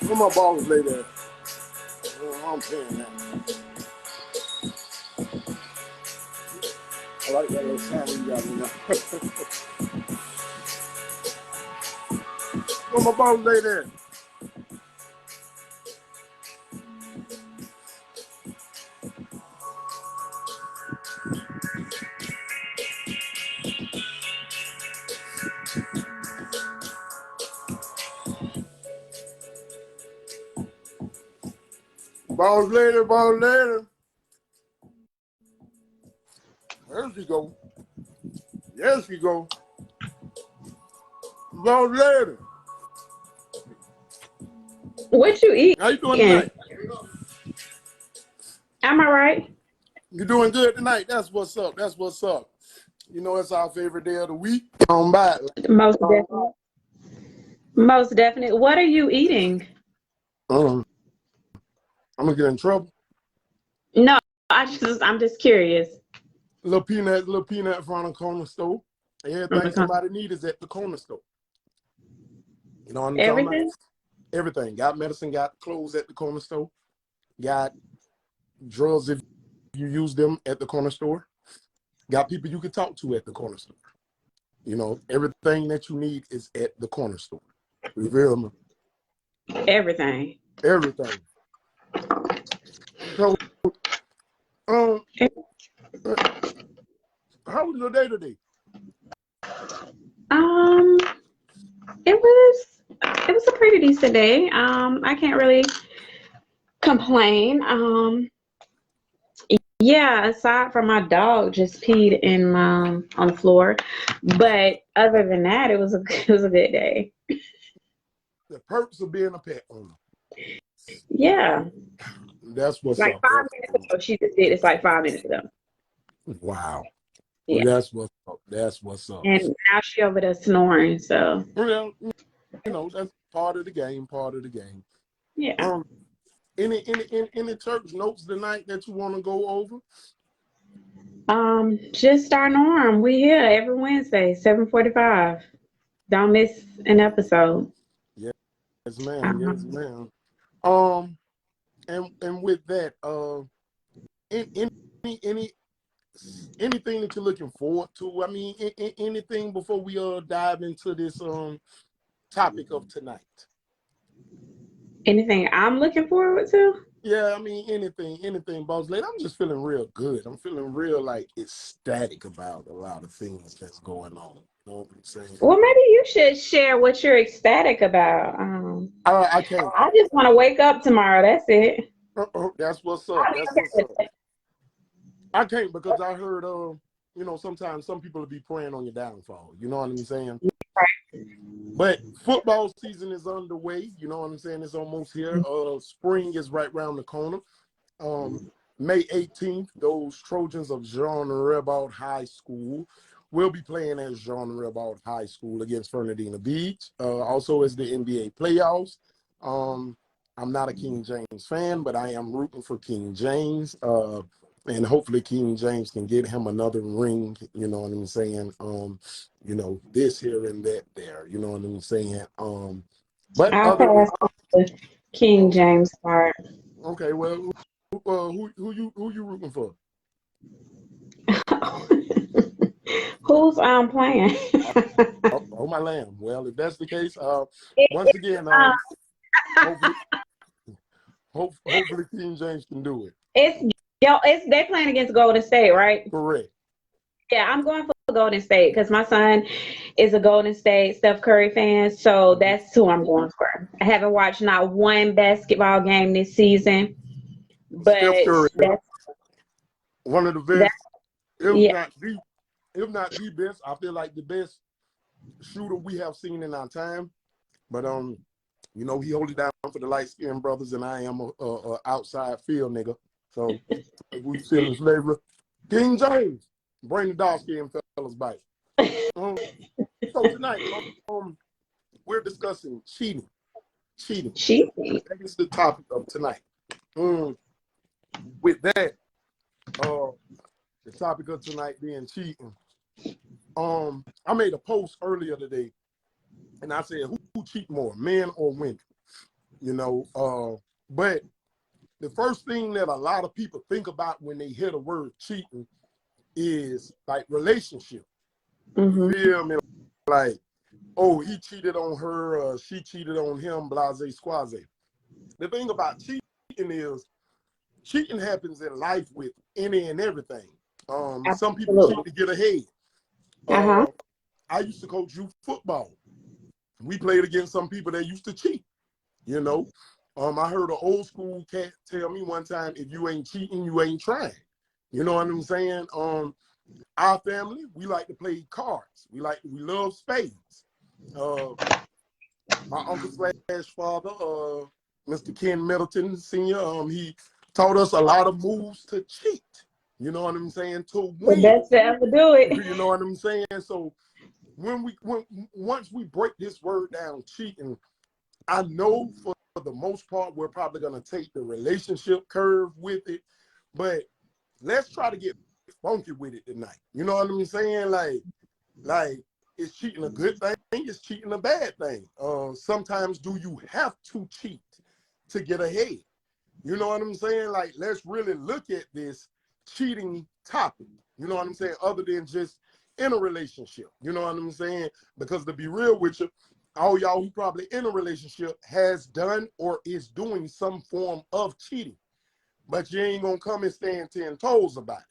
Where my balls lay there? I'm paying that. I like that little sound you got me now. Where my balls lay there? Balls later, balls later. There she go. There she go. Balls later. What you eat? How you doing tonight? Am I right? You doing good tonight? That's what's up. That's what's up. You know, it's our favorite day of the week. On by. Most definitely. Most definitely. What are you eating? I'm gonna get in trouble. No, I'm just curious. Little peanut from the corner store. Everything somebody needs is at the corner store. You know what I'm talking about? Everything. Got medicine, got clothes at the corner store. Got drugs if you use them at the corner store. Got people you can talk to at the corner store. You know, everything that you need is at the corner store. You feel me? Everything. Everything. So, how was your day today? It was a pretty decent day. I can't really complain. Yeah, aside from my dog just peed in on the floor, but other than that, it was a good day. The perks of being a pet owner. Yeah. That's what's like up. 5 minutes ago, she just did. It's like 5 minutes ago. Wow. Yeah. That's what's up. That's what's up. And now she over there snoring. So. Well, you know, that's part of the game. Part of the game. Yeah. Any church notes tonight that you want to go over? Just our norm. We here every Wednesday, 7:45. Don't miss an episode. Yes, ma'am. Yes, ma'am. And with that, anything that you're looking forward to? I mean, anything before we dive into this topic of tonight? Anything I'm looking forward to? Yeah, I mean, anything, boss lady. I'm just feeling real good. I'm feeling real like ecstatic about a lot of things that's going on. You know what I'm saying? Well, maybe you should share what you're ecstatic about. I can't. I just want to wake up tomorrow. That's it. That's what's up. That's what's up. I can't because I heard, you know, sometimes some people will be praying on your downfall. You know what I'm saying? Right. But football season is underway. You know what I'm saying? It's almost here. Spring is right around the corner. May 18th, those Trojans of Jean Ribault High School will be playing at Jean Ribault High School against Fernandina Beach. Also, as the NBA playoffs. I'm not a King James fan, but I am rooting for King James. And hopefully King James can get him another ring, you know what I'm saying? You know, this here and that there, you know what I'm saying? But I'll pass the King James part. Okay, well, who you rooting for? Who's playing? Oh my lamb. Well, if that's the case, once again, hopefully King James can do it. It's they playing against Golden State, right? Correct. Yeah, I'm going for Golden State because my son is a Golden State Steph Curry fan, so that's who I'm going for. I haven't watched not one basketball game this season, Steph but Curry, that's one of the that. best, if Yeah. not the, if not the best. I feel like the best shooter we have seen in our time. But you know, he hold it down for the light skinned brothers, and I am a outside field nigga. So we still in slavery. King James, bring the dark skinned fellas back. Um, so tonight, we're discussing cheating. Cheating. Cheating. That is the topic of tonight. With that, the topic of tonight being cheating. I made a post earlier today, and I said, who cheat more, men or women? You know, but the first thing that a lot of people think about when they hear the word cheating is like relationship. You feel me? Like, oh, he cheated on her, she cheated on him, blase squaze. The thing about cheating is cheating happens in life with any and everything. Some people cheat Absolutely. to get ahead. Uh-huh. I used to coach youth football. We played against some people that used to cheat, you know. I heard an old school cat tell me one time, if you ain't cheating, you ain't trying. You know what I'm saying? Our family, we like to play cards. We love spades. My uncle slash father, Mr. Ken Middleton Sr., he taught us a lot of moves to cheat. You know what I'm saying? To The win. best to ever do it. You know what I'm saying? So once we break this word down, cheating, I know for the most part we're probably gonna take the relationship curve with it, but let's try to get funky with it tonight. You know what I'm saying? Like is cheating a good thing? Is cheating a bad thing? Sometimes do you have to cheat to get ahead? You know what I'm saying? Like, let's really look at this cheating topic. You know what I'm saying? Other than just in a relationship. You know what I'm saying? Because to be real with you, all y'all who probably in a relationship has done or is doing some form of cheating. But you ain't gonna come and stand 10 toes about it.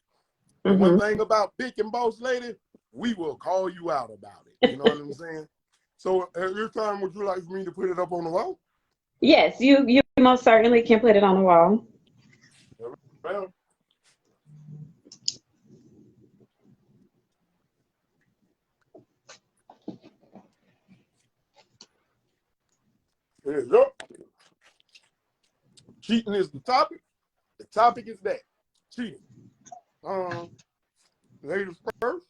But one thing about Big and Boss Lady, we will call you out about it. You know what I'm saying? So at your time, would you like for me to put it up on the wall? Yes, you most certainly can put it on the wall. Well, there you go. Cheating is the topic. The topic is that cheating. Ladies first,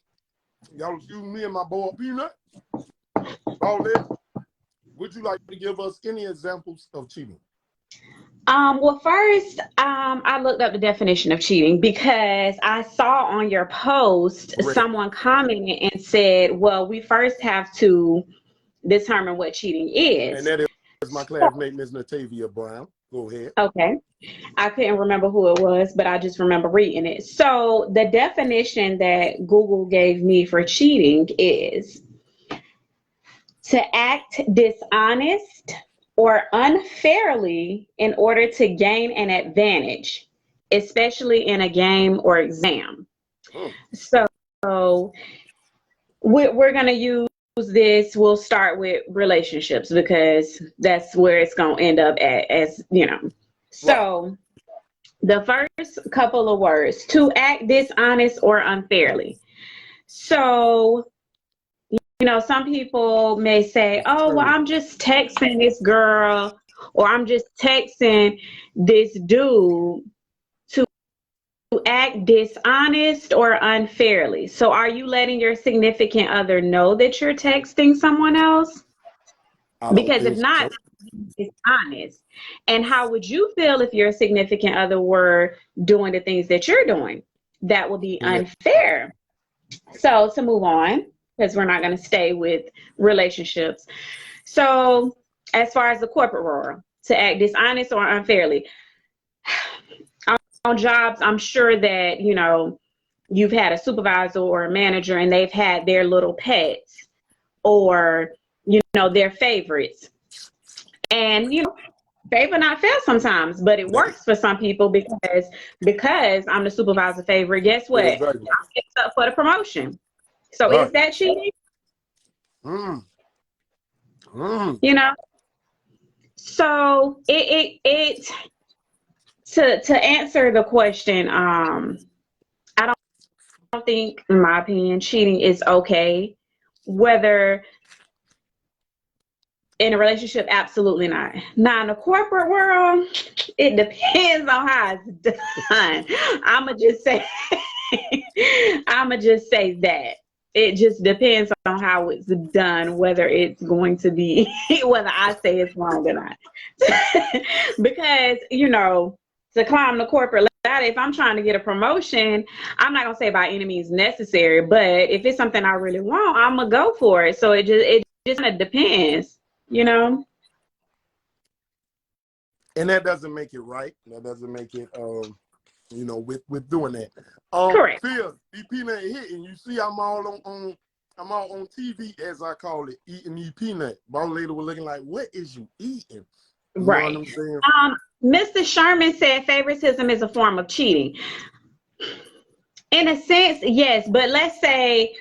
y'all excuse me and my boy Peanut. All that. Would you like to give us any examples of cheating? Well, first, I looked up the definition of cheating because I saw on your post Correct. someone commented and said, well, we first have to determine what cheating And is. that is my classmate, Ms. Natavia Brown. Go ahead. Okay. I couldn't remember who it was, but I just remember reading it. So the definition that Google gave me for cheating is to act dishonest or unfairly in order to gain an advantage, especially in a game or exam. So we're going to use this. We'll start with relationships because that's where it's going to end up at, as you know. So the first couple of words, to act dishonest or unfairly. So, you know, some people may say, oh, well, I'm just texting this girl or I'm just texting this dude to act dishonest or unfairly. So are you letting your significant other know that you're texting someone else? Because if not, it's honest. And how would you feel if your significant other were doing the things that you're doing? That would be unfair. So to move on, because we're not going to stay with relationships. So as far as the corporate world, to act dishonest or unfairly, on jobs, I'm sure that, you know, you've had a supervisor or a manager and they've had their little pets or, you know, their favorites. And, you know, favor not fair sometimes, but it works for some people because I'm the supervisor favorite. Guess what? Exactly. I'm picked up for the promotion. So Right. is that cheating? You know. So it to answer the question, I don't think, in my opinion, cheating is okay. Whether in a relationship, absolutely not. Now, in the corporate world, it depends on how it's done. I'ma just say, I'ma just say that. It just depends on how it's done, whether it's going to be, whether I say it's wrong or not. Because, to climb the corporate ladder, if I'm trying to get a promotion, I'm not gonna say by any means necessary, but if it's something I really want, I'm gonna go for it. So it just kind of depends, you know. And that doesn't make it right. That doesn't make it with doing that. Correct. Phil, peanut hitting. You see, I'm all on TV, as I call it, eating these peanut. Boss lady was looking like, what is you eating? You Right. know what I'm saying? Mr. Sherman said favoritism is a form of cheating. In a sense, yes, but let's say,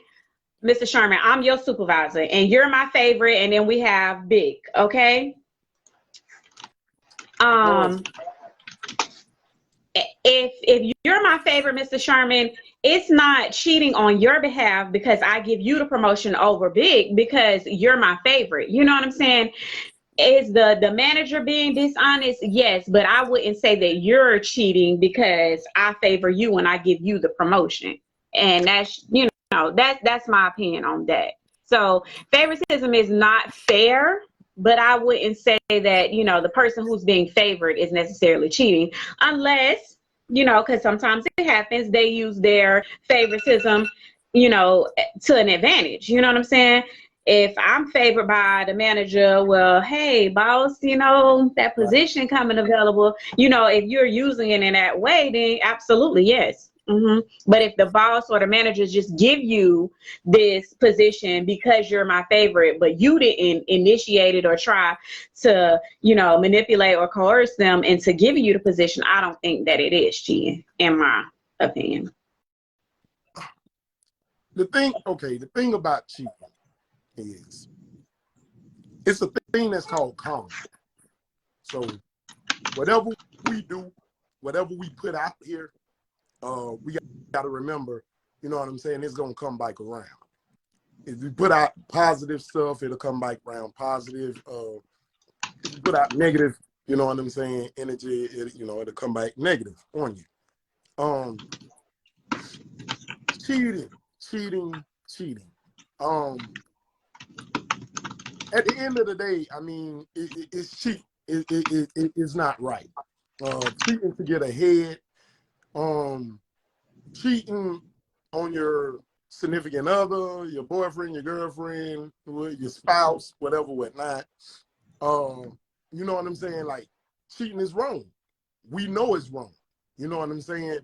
Mr. Sherman, I'm your supervisor and you're my favorite, and then we have Big, okay? If you're my favorite, Mr. Sherman, it's not cheating on your behalf because I give you the promotion over Big because you're my favorite. You know what I'm saying? Is the manager being dishonest? Yes, but I wouldn't say that you're cheating because I favor you when I give you the promotion. And that's my opinion on that. So favoritism is not fair, but I wouldn't say that, the person who's being favored is necessarily cheating, unless, because sometimes it happens, they use their favoritism, to an advantage. You know what I'm saying? If I'm favored by the manager, well, hey, boss, that position coming available, if you're using it in that way, then absolutely, yes. But if the boss or the managers just give you this position because you're my favorite, but you didn't initiate it or try to, manipulate or coerce them into giving you the position, I don't think that it is cheating, in my opinion. The thing about cheating is it's a thing that's called karma. So whatever we do, whatever we put out here, we got to remember, you know what I'm saying, it's going to come back around. If you put out positive stuff, it'll come back around positive. If you put out negative, you know what I'm saying, energy, it'll come back negative on you. Cheating. At the end of the day, I mean, it's cheap. It's not right. Cheating to get ahead. Cheating on your significant other, your boyfriend, your girlfriend, your spouse, whatever, whatnot. You know what I'm saying? Like, cheating is wrong. We know it's wrong. You know what I'm saying?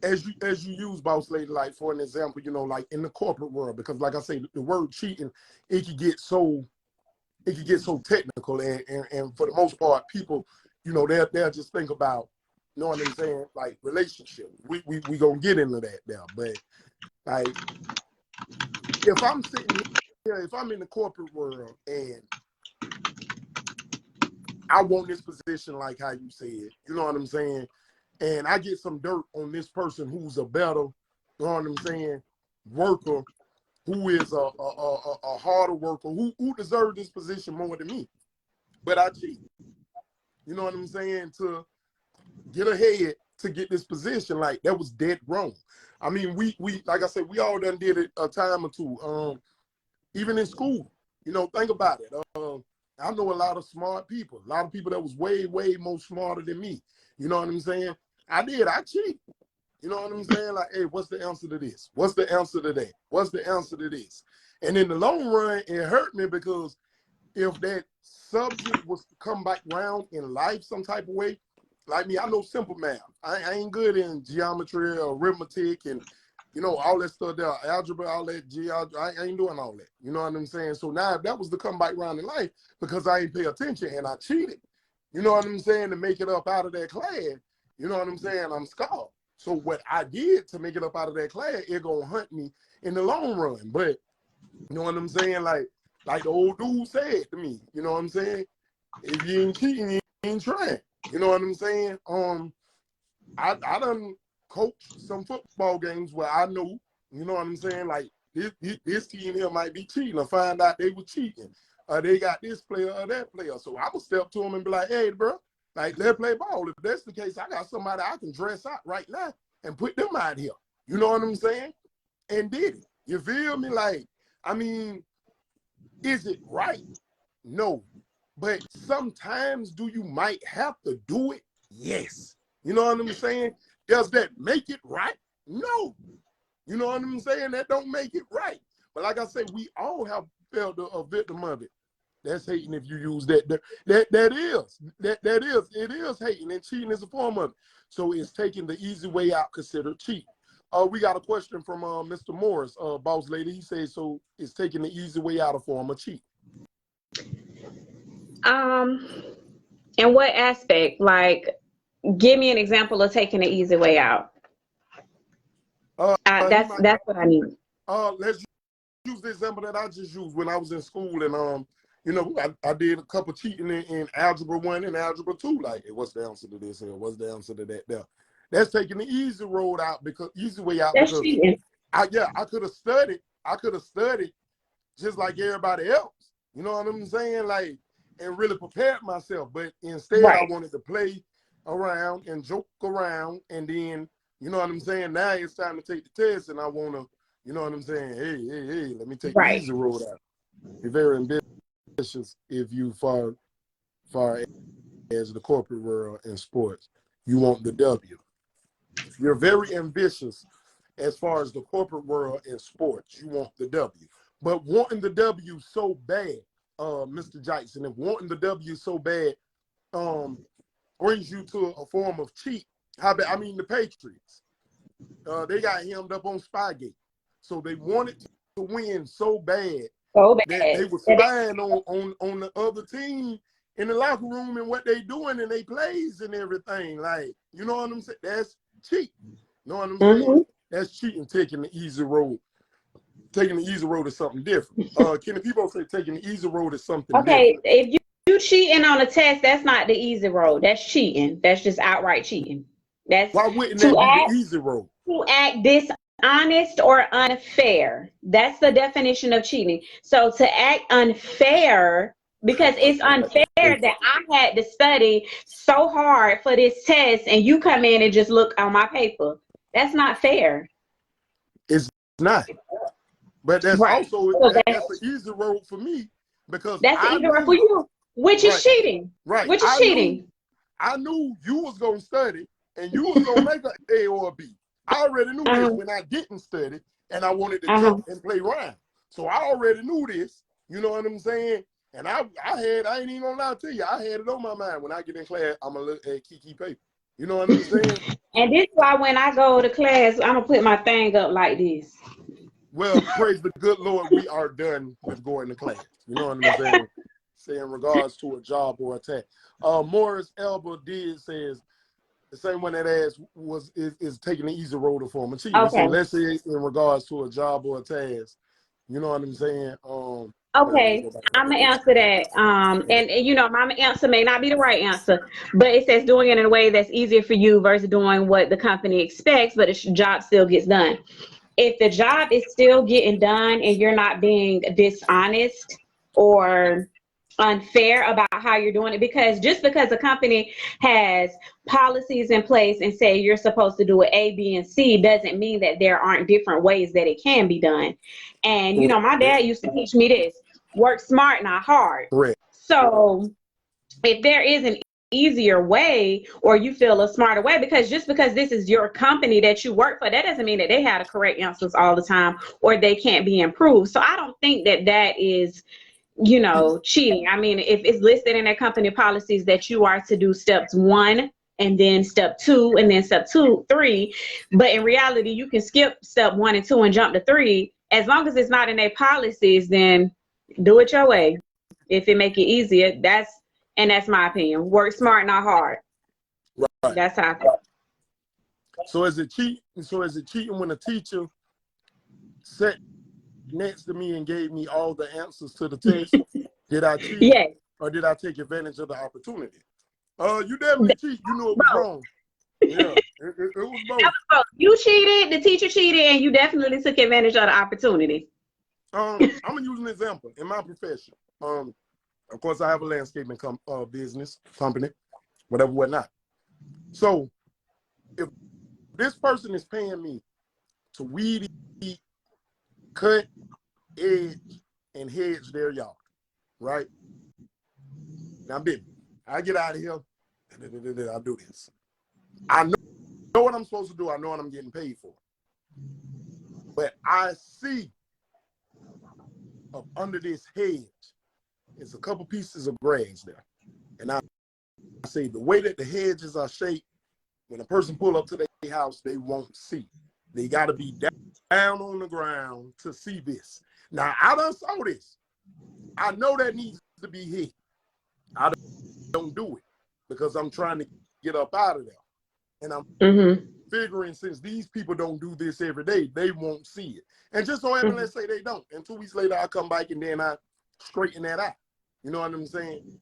As you use, boss lady, like for an example, like in the corporate world, because like I say, the word cheating, it could get so technical, and for the most part, people, they'll just think about, you know what I'm saying, like relationship. We gonna get into that now, but like if I'm sitting here, if I'm in the corporate world and I want this position, like how you said, you know what I'm saying, and I get some dirt on this person who's a better, you know what I'm saying, worker, who is a harder worker, who deserves this position more than me, but I cheat. You know what I'm saying? To get ahead, to get this position, like that was dead wrong. I mean, we like I said, we all done did it a time or two. Even in school, think about it. I know a lot of smart people, a lot of people that was way, way more smarter than me. You know what I'm saying? I cheat. You know what I'm saying? Like, hey, what's the answer to this? What's the answer to that? What's the answer to this? And in the long run, it hurt me because if that subject was to come back round in life some type of way, like me, I know simple math. I ain't good in geometry or arithmetic and you know, all that stuff there, algebra, all that geometry, I ain't doing all that. You know what I'm saying? So now if that was to come back around in life because I ain't pay attention and I cheated, you know what I'm saying, to make it up out of that class, you know what I'm saying, I'm scarred. So what I did to make it up out of that class, it gonna hunt me in the long run. But you know what I'm saying? Like the old dude said to me, you know what I'm saying? If you ain't cheating, you ain't trying. You know what I'm saying? I done coached some football games where I know, you know what I'm saying, like this team here might be cheating. I find out they were cheating. They got this player or that player. So I would step to them and be like, hey, bro, like, let's play ball. If that's the case, I got somebody I can dress out right now and put them out here. You know what I'm saying? And did it. You feel me? Like, I mean, is it right? No. But sometimes you might have to do it? Yes. You know what I'm saying? Does that make it right? No. You know what I'm saying? That don't make it right. But like I said, we all have felt a victim of it. That's hating if you use that. It is hating, and cheating is a form of it. So it's taking the easy way out, considered cheating. We got a question from Mr. Morris, boss lady. He says, so it's taking the easy way out, a form of cheating. In what aspect? Like, give me an example of taking the easy way out. That's what I need. Let's use the example that I just used when I was in school, and you know, I did a couple cheating in algebra 1 and algebra 2. Like, hey, what's the answer to this here? What's the answer to that there? That's taking the easy road out, because easy way out. That's because cheating. I could have studied. I could have studied just like everybody else. You know what I'm saying? Like, and really prepared myself. But instead, right, I wanted to play around and joke around, and then, you know what I'm saying, now it's time to take the test, and I want to, you know what I'm saying, hey, let me take the easy road out. You're very ambitious if you far as the corporate world and sports. You want the W. You're very ambitious as far as the corporate world and sports. You want the W. But wanting the W so bad, Mr. Jackson, if wanting the W so bad brings you to a form of cheat, I mean, the Patriots, they got hemmed up on Spygate. So they wanted to win so bad that they were spying on the other team in the locker room and what they doing and they plays and everything. Like, you know what I'm saying? That's cheating. You know what I'm saying? That's cheating, taking the easy road. Taking the easy road is something different. Kenny, people say taking the easy road is something different. Okay, if you cheating on a test, that's not the easy road. That's cheating. That's just outright cheating. That's why wouldn't that be the easy road? To act dishonest or unfair. That's the definition of cheating. So to act unfair, because it's unfair that I had to study so hard for this test and you come in and just look on my paper. That's not fair. It's not. But that's also that's the easy road for me, because that's the easy road for you, which is cheating. Right. Which is cheating. I knew you was gonna study and you was gonna make an A or a B. I already knew this when I didn't study and I wanted to jump and play around. So I already knew this, you know what I'm saying? And I ain't even gonna lie to you, I had it on my mind when I get in class, I'm gonna look at Kiki paper. You know what I'm saying? And this is why when I go to class, I'm gonna put my thing up like this. Well, praise the good Lord, we are done with going to class. You know what I'm saying? Say in regards to a job or a task. Morris Elba says the same one that asked is taking the easy road for him. So let's say in regards to a job or a task. You know what I'm saying? Okay, I'm gonna answer that. And you know, my answer may not be the right answer, but it says doing it in a way that's easier for you versus doing what the company expects, but the job still gets done. If the job is still getting done and you're not being dishonest or unfair about how you're doing it, because just because a company has policies in place and say you're supposed to do it A, B, and C doesn't mean that there aren't different ways that it can be done. And you know, my dad used to teach me this: work smart, not hard. Correct. So if there is an easier way, or you feel a smarter way, because just because this is your company that you work for, that doesn't mean that they have the correct answers all the time or they can't be improved. So I don't think that that is, you know, cheating. I mean, if it's listed in their company policies that you are to do steps 1, and then step 2, and then step 2, 3. But in reality, you can skip step 1 and 2 and jump to 3. As long as it's not in their policies, then do it your way. If it make it easier, that's my opinion. Work smart, not hard. Right. That's how I feel. So is it cheating? So is it cheating when a teacher sat next to me and gave me all the answers to the test? Did I cheat? Yes. Or did I take advantage of the opportunity? You definitely cheat. You knew it was wrong. Yeah, it was both. You cheated, the teacher cheated, and you definitely took advantage of the opportunity. I'm gonna use an example in my profession. Of course, I have a landscaping business company, whatnot. So, if this person is paying me to weed eat, cut, edge, and hedge their yard, right? Now, I get out of here. I do this. I know what I'm supposed to do. I know what I'm getting paid for. But I see up under this hedge, it's a couple pieces of grass there. And I say the way that the hedges are shaped, when a person pull up to their house, they won't see. They got to be down on the ground to see this. Now, I done saw this. I know that needs to be hit. I don't do it because I'm trying to get up out of there. And I'm figuring since these people don't do this every day, they won't see it. And just so happen, let's say they don't. And 2 weeks later, I come back and then I straighten that out. You know what I'm saying?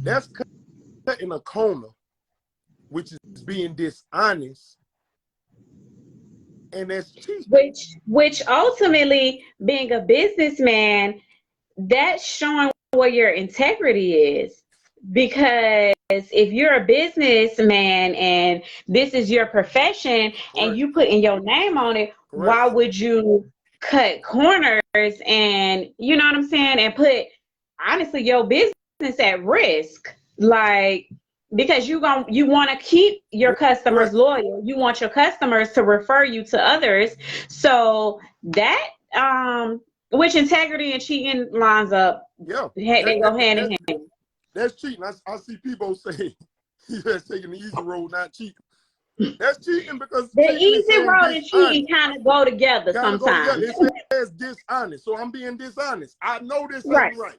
That's cutting a corner, which is being dishonest, and that's cheap. Which ultimately, being a businessman, that's showing what your integrity is. Because if you're a businessman and this is your profession and you put in your name on it, why would you cut corners and, you know what I'm saying, and put, honestly, your business at risk? Like, because you want to keep your customers loyal. You want your customers to refer you to others. So that, which integrity and cheating lines up. Yeah. They go hand in hand. That's cheating. I see people say that's taking the easy road, not cheating. That's cheating because the easy road and cheating kind of go together sometimes. It says dishonest, so I'm being dishonest. I know this ain't right.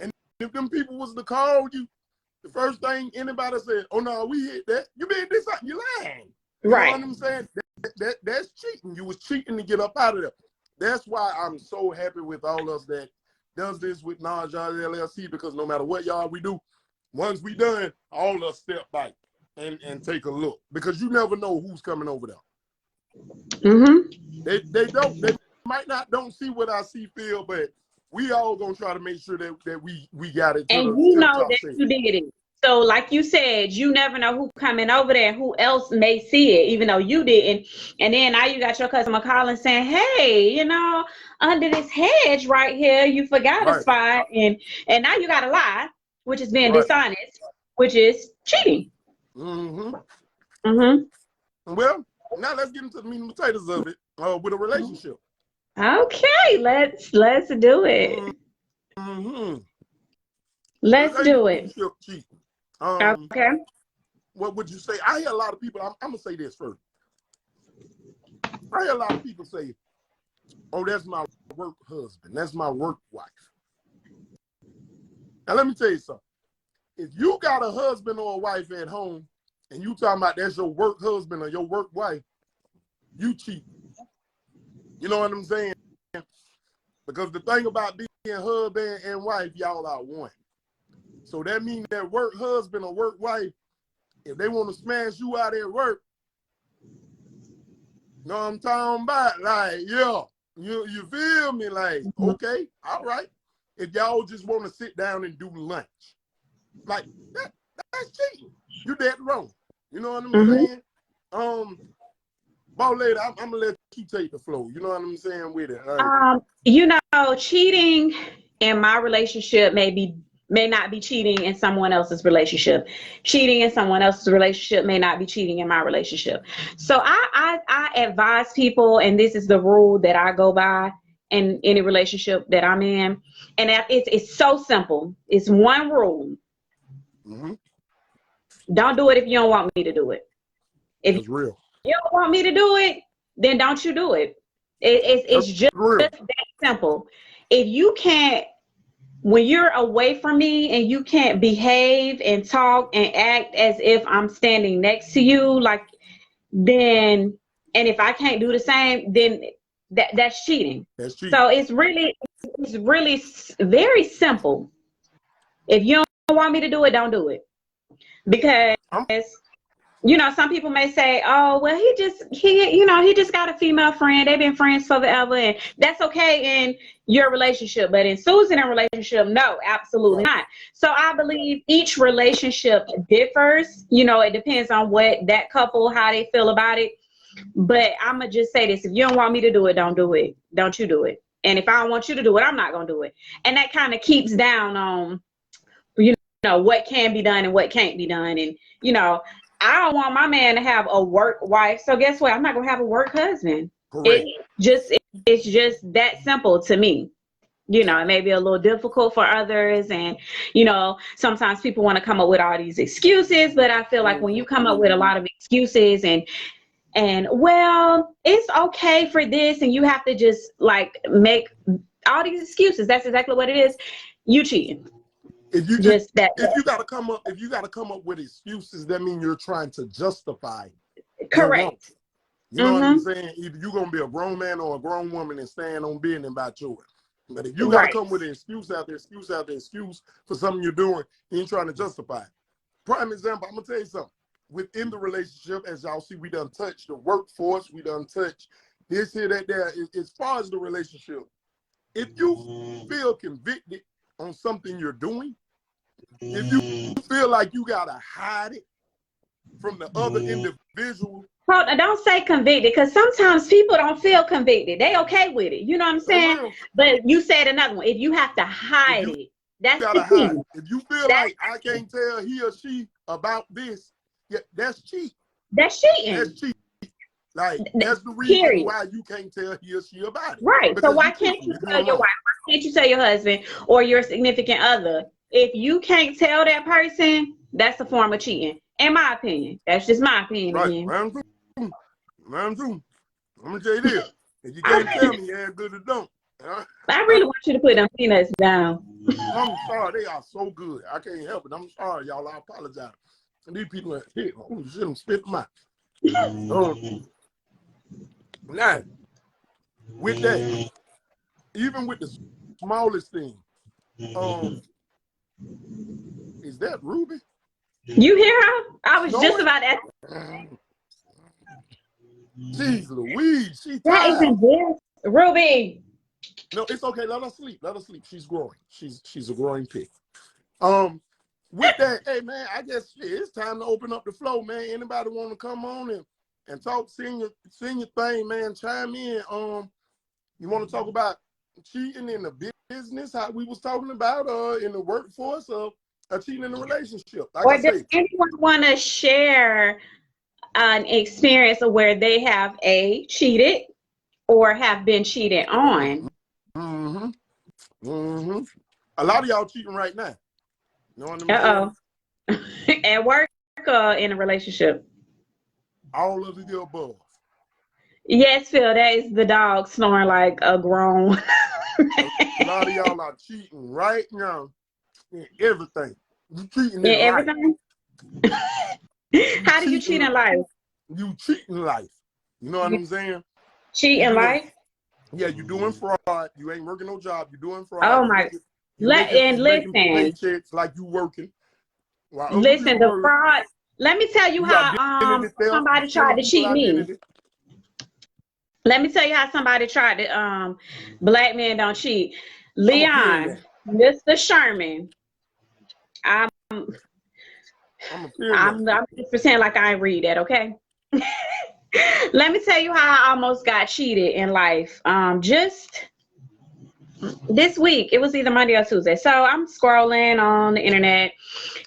And if them people was to call you, the first thing anybody said, "Oh no, we hit that," you being dishonest. You lying. You know what I'm saying? That's cheating. You was cheating to get up out of there. That's why I'm so happy with all us that does this with Knowledge LLC, because no matter what y'all we do, once we done, all us step back and take a look, because you never know who's coming over there. They might not don't see what I see, feel, but we all gonna try to make sure that we got it. And you know that you did it. So like you said, you never know who coming over there, who else may see it, even though you didn't. And then now you got your customer calling saying, hey, you know, under this hedge right here, you forgot a spot. And now you got to lie, which is being dishonest, which is cheating. Well, now let's get into the meat and potatoes of it with a relationship. Okay, let's do it. Let's do it. Okay. What would you say? I hear a lot of people, I'm going to say this first. I hear a lot of people say, oh, that's my work husband. That's my work wife. Now, let me tell you something. If you got a husband or a wife at home and you talking about that's your work husband or your work wife, you cheat. You know what I'm saying? Because the thing about being husband and wife, y'all are one. So that means that work husband or work wife, if they want to smash you out at work, know what I'm talking about? Like, yeah, you feel me? Like, okay, all right. If y'all just want to sit down and do lunch, like that's cheating. You're dead wrong. You know what I'm saying? Boss lady, I'm gonna let you take the flow. You know what I'm saying with it. You know, cheating in my relationship may not be cheating in someone else's relationship. Cheating in someone else's relationship may not be cheating in my relationship. So I advise people, and this is the rule that I go by in any relationship that I'm in. And it's so simple. It's one rule. Don't do it if you don't want me to do it. If That's real. you don't want me to do it, then don't you do it. It's just that simple. If you can't, when you're away from me and you can't behave and talk and act as if I'm standing next to you, like, then, and if I can't do the same, then that's cheating. That's cheating. So it's really very simple. If you don't want me to do it, don't do it. Because you know, some people may say, oh, well, he just got a female friend. They've been friends forever, and that's okay in your relationship. But in Susan and relationship, no, absolutely not. So I believe each relationship differs. You know, it depends on what that couple, how they feel about it. But I'm going to just say this. If you don't want me to do it, don't do it. Don't you do it. And if I don't want you to do it, I'm not going to do it. And that kind of keeps down on, you know, what can be done and what can't be done. And, you know, I don't want my man to have a work wife. So guess what? I'm not going to have a work husband. It's just that simple to me. You know, it may be a little difficult for others. And, you know, sometimes people want to come up with all these excuses. But I feel like when you come up with a lot of excuses and well, it's okay for this, and you have to just like make all these excuses. That's exactly what it is. You cheating. If you gotta come up with excuses, that means you're trying to justify. Correct. You know what I'm saying? Either you're gonna be a grown man or a grown woman and stand on business about yours. But if you gotta come with an excuse after excuse after excuse for something you're doing, you ain't trying to justify it. Prime example, I'm gonna tell you something. Within the relationship, as y'all see, we done touched the workforce, we done touched this, here, that, there. As far as the relationship, if you feel convicted on something you're doing, if you feel like you gotta hide it from the other individual. Well, don't say convicted, because sometimes people don't feel convicted. They okay with it. You know what I'm saying? But you said another one. If you have to hide it, that's the key. If you feel like I can't tell he or she about this, yeah, that's cheating. That's cheating. That's cheating. Like, that's the reason why you can't tell he or she about it. Right. So why can't you tell your wife? Why can't you tell your husband or your significant other? If you can't tell that person, that's a form of cheating. In my opinion. That's just my opinion. Right. I'm true. I'm gonna tell you this. If you can't tell me, yeah, good or don't. I really want you to put them peanuts down. I'm sorry, they are so good. I can't help it. I'm sorry, y'all. I apologize. And these people are here. Oh shit, I'm spitting them out. Now, with that, even with the smallest thing, is that Ruby? You hear her? I was just about to ask. Jeez Louise, she's that isn't this. Ruby. No, it's okay. Let her sleep. Let her sleep. She's growing. She's a growing pig. With that, hey man, I guess it's time to open up the floor, man. Anybody want to come on and talk, sing your thing, man, chime in. You want to talk about cheating in the business, how we was talking about in the workforce, or cheating in a relationship? Like or does anyone want to share an experience of where they have cheated or have been cheated on? A lot of y'all cheating right now. You know what I mean? At work or in a relationship? All of the above. Yes, Phil, that is the dog snoring like a grown. A lot of y'all are cheating right now in everything. You cheating in everything? How do you cheat in life? You cheat in life. You know what I'm saying? Cheat in life? Yeah, you're doing fraud. You ain't working no job. You're doing fraud. Oh my. Listen. Paychecks like you working. Listen, the fraud. Let me tell you how somebody tried to cheat me. Let me tell you how somebody tried to black men don't cheat. Leon, Mr. Sherman. I'm just pretending like I ain't read that, okay? Let me tell you how I almost got cheated in life. Just this week, it was either Monday or Tuesday. So I'm scrolling on the internet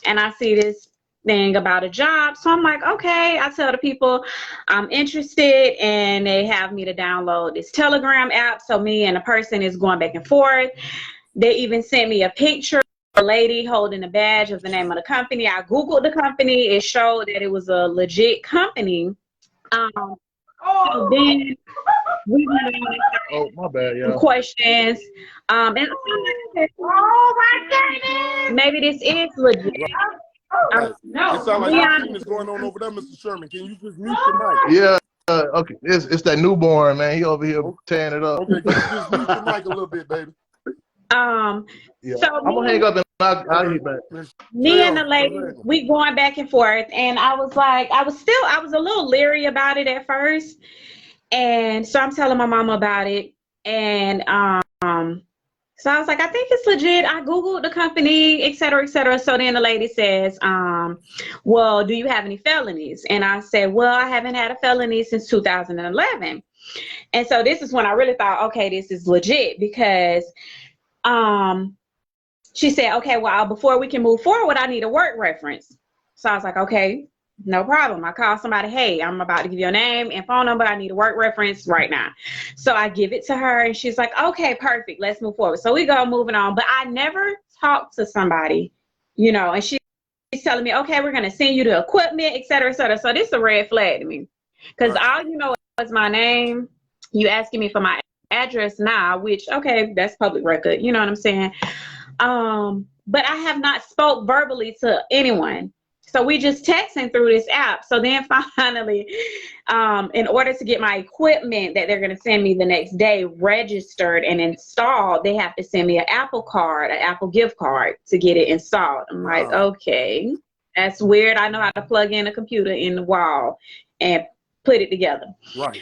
and I see this thing about a job. So I'm like, okay, I tell the people I'm interested, and they have me to download this Telegram app. So me and the person is going back and forth. They even sent me a picture lady holding a badge of the name of the company. I Googled the company. It showed that it was a legit company. So then we went on Oh, my bad, y'all. questions. And oh my goodness, maybe this is legit. Right. No, It sounds like something is going on over there, Mr. Sherman. Can you just mute your mic? Yeah, okay. It's that newborn, man. He over here tearing it up. Okay, can you just mute your mic a little bit, baby? Yeah. So I'm gonna hang up and I'll hit back. Me and the lady, we going back and forth, and I was like, I was a little leery about it at first, and so I'm telling my mama about it, and so I was like, I think it's legit. I Googled the company, et cetera, et cetera. So then the lady says, well, do you have any felonies? And I said, well, I haven't had a felony since 2011. And so this is when I really thought, okay, this is legit, because she said, okay, well, before we can move forward, I need a work reference. So I was like, okay, no problem. I call somebody, hey, I'm about to give you a name and phone number. I need a work reference right now. So I give it to her, and she's like, okay, perfect. Let's move forward. So we go moving on. But I never talked to somebody, and she's telling me, okay, we're going to send you the equipment, et cetera, et cetera. So this is a red flag to me, because all you know is my name. You asking me for my address now, which, okay, that's public record. You know what I'm saying? But I have not spoke verbally to anyone. So we just texting through this app. So then finally, in order to get my equipment that they're going to send me the next day registered and installed, they have to send me an Apple card, an Apple gift card to get it installed. I'm like, okay, that's weird. I know how to plug in a computer in the wall and put it together. Right.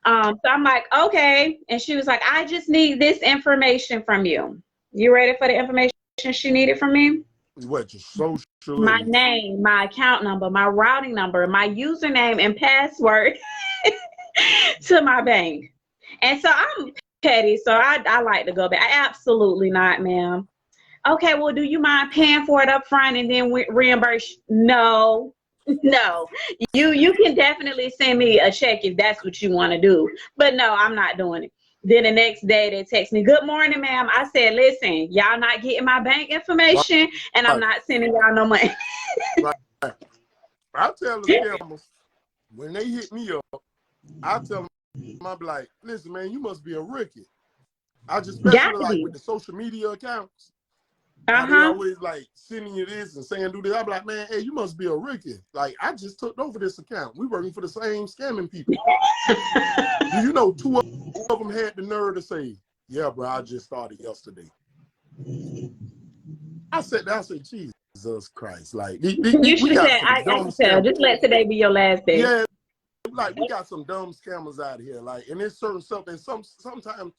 So I'm like, okay. And she was like, I just need this information from you. You ready for the information she needed from me? What, your social? My name, my account number, my routing number, my username and password to my bank. And so I'm petty, so I like to go back. Absolutely not, ma'am. Okay, well, do you mind paying for it up front and then reimburse? No. No, you can definitely send me a check if that's what you want to do. But no, I'm not doing it. Then the next day they text me, good morning, ma'am. I said, listen, y'all not getting my bank information, and I'm not sending y'all no money. Right. I tell the scammers, when they hit me up, I tell them, I'm like, listen, man, you must be a rookie. I just especially like with the social media accounts. They always like sending you this and saying do this. I'm like, man, hey, you must be a rookie. Like, I just took over this account. We working for the same scamming people. Do you know 2 of them had the nerve to say, yeah, bro, I just started yesterday. I said, Jesus Christ. Like, you should have said, I can tell. Just let today be your last day. Yeah, like, we got some dumb scammers out here. Like, and there's certain stuff, and sometimes,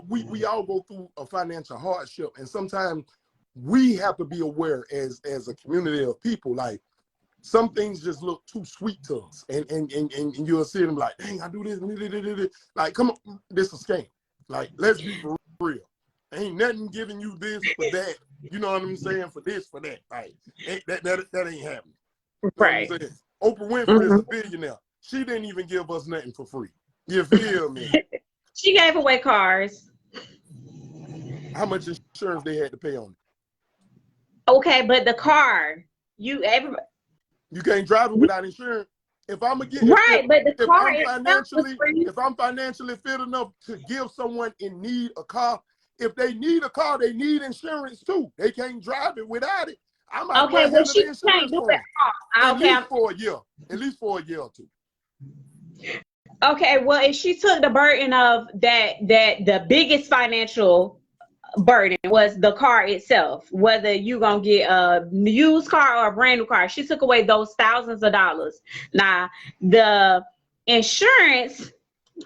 we all go through a financial hardship, and sometimes we have to be aware as a community of people. Like, some things just look too sweet to us, and you'll see them like, dang, I do this, like, come on, this is a scam. Like, let's be for real. Ain't nothing giving you this for that. You know what I'm saying? For this, for that. Like, that ain't happening. You know right. Oprah Winfrey is a billionaire. She didn't even give us nothing for free. You feel me? She gave away cars. How much insurance they had to pay on it? Okay, but the car, you can't drive it without insurance. If I'm gonna get but the car if I'm financially fit enough to give someone in need a car, if they need a car, they need insurance too. They can't drive it without it. I might well she can't do it. At least for a year. At least for a year or two. Okay, well, if she took the burden of that the biggest financial burden was the car itself, whether you gonna get a used car or a brand new car, she took away those thousands of dollars. Now the insurance,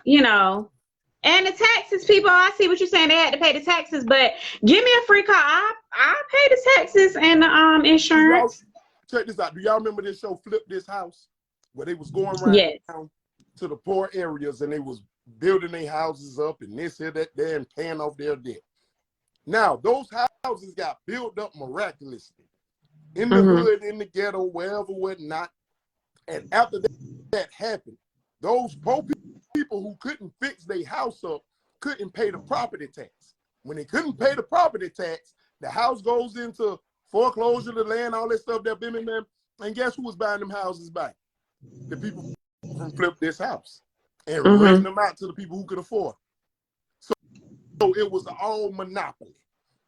and the taxes, people, I see what you're saying, they had to pay the taxes, but give me a free car, I pay the taxes and the insurance. Check this out. Do y'all remember this show Flip This House, where they was going around to the poor areas and they was building their houses up and this here, that there, and paying off their debt? Now, those houses got built up miraculously in the hood, in the ghetto, wherever, whatnot. And after that happened, those poor people who couldn't fix their house up couldn't pay the property tax. When they couldn't pay the property tax, The house goes into foreclosure, the land, all that stuff that been in there. And guess who was buying them houses back? The people from Flip This House and renting them out to the people who could afford. So it was all monopoly.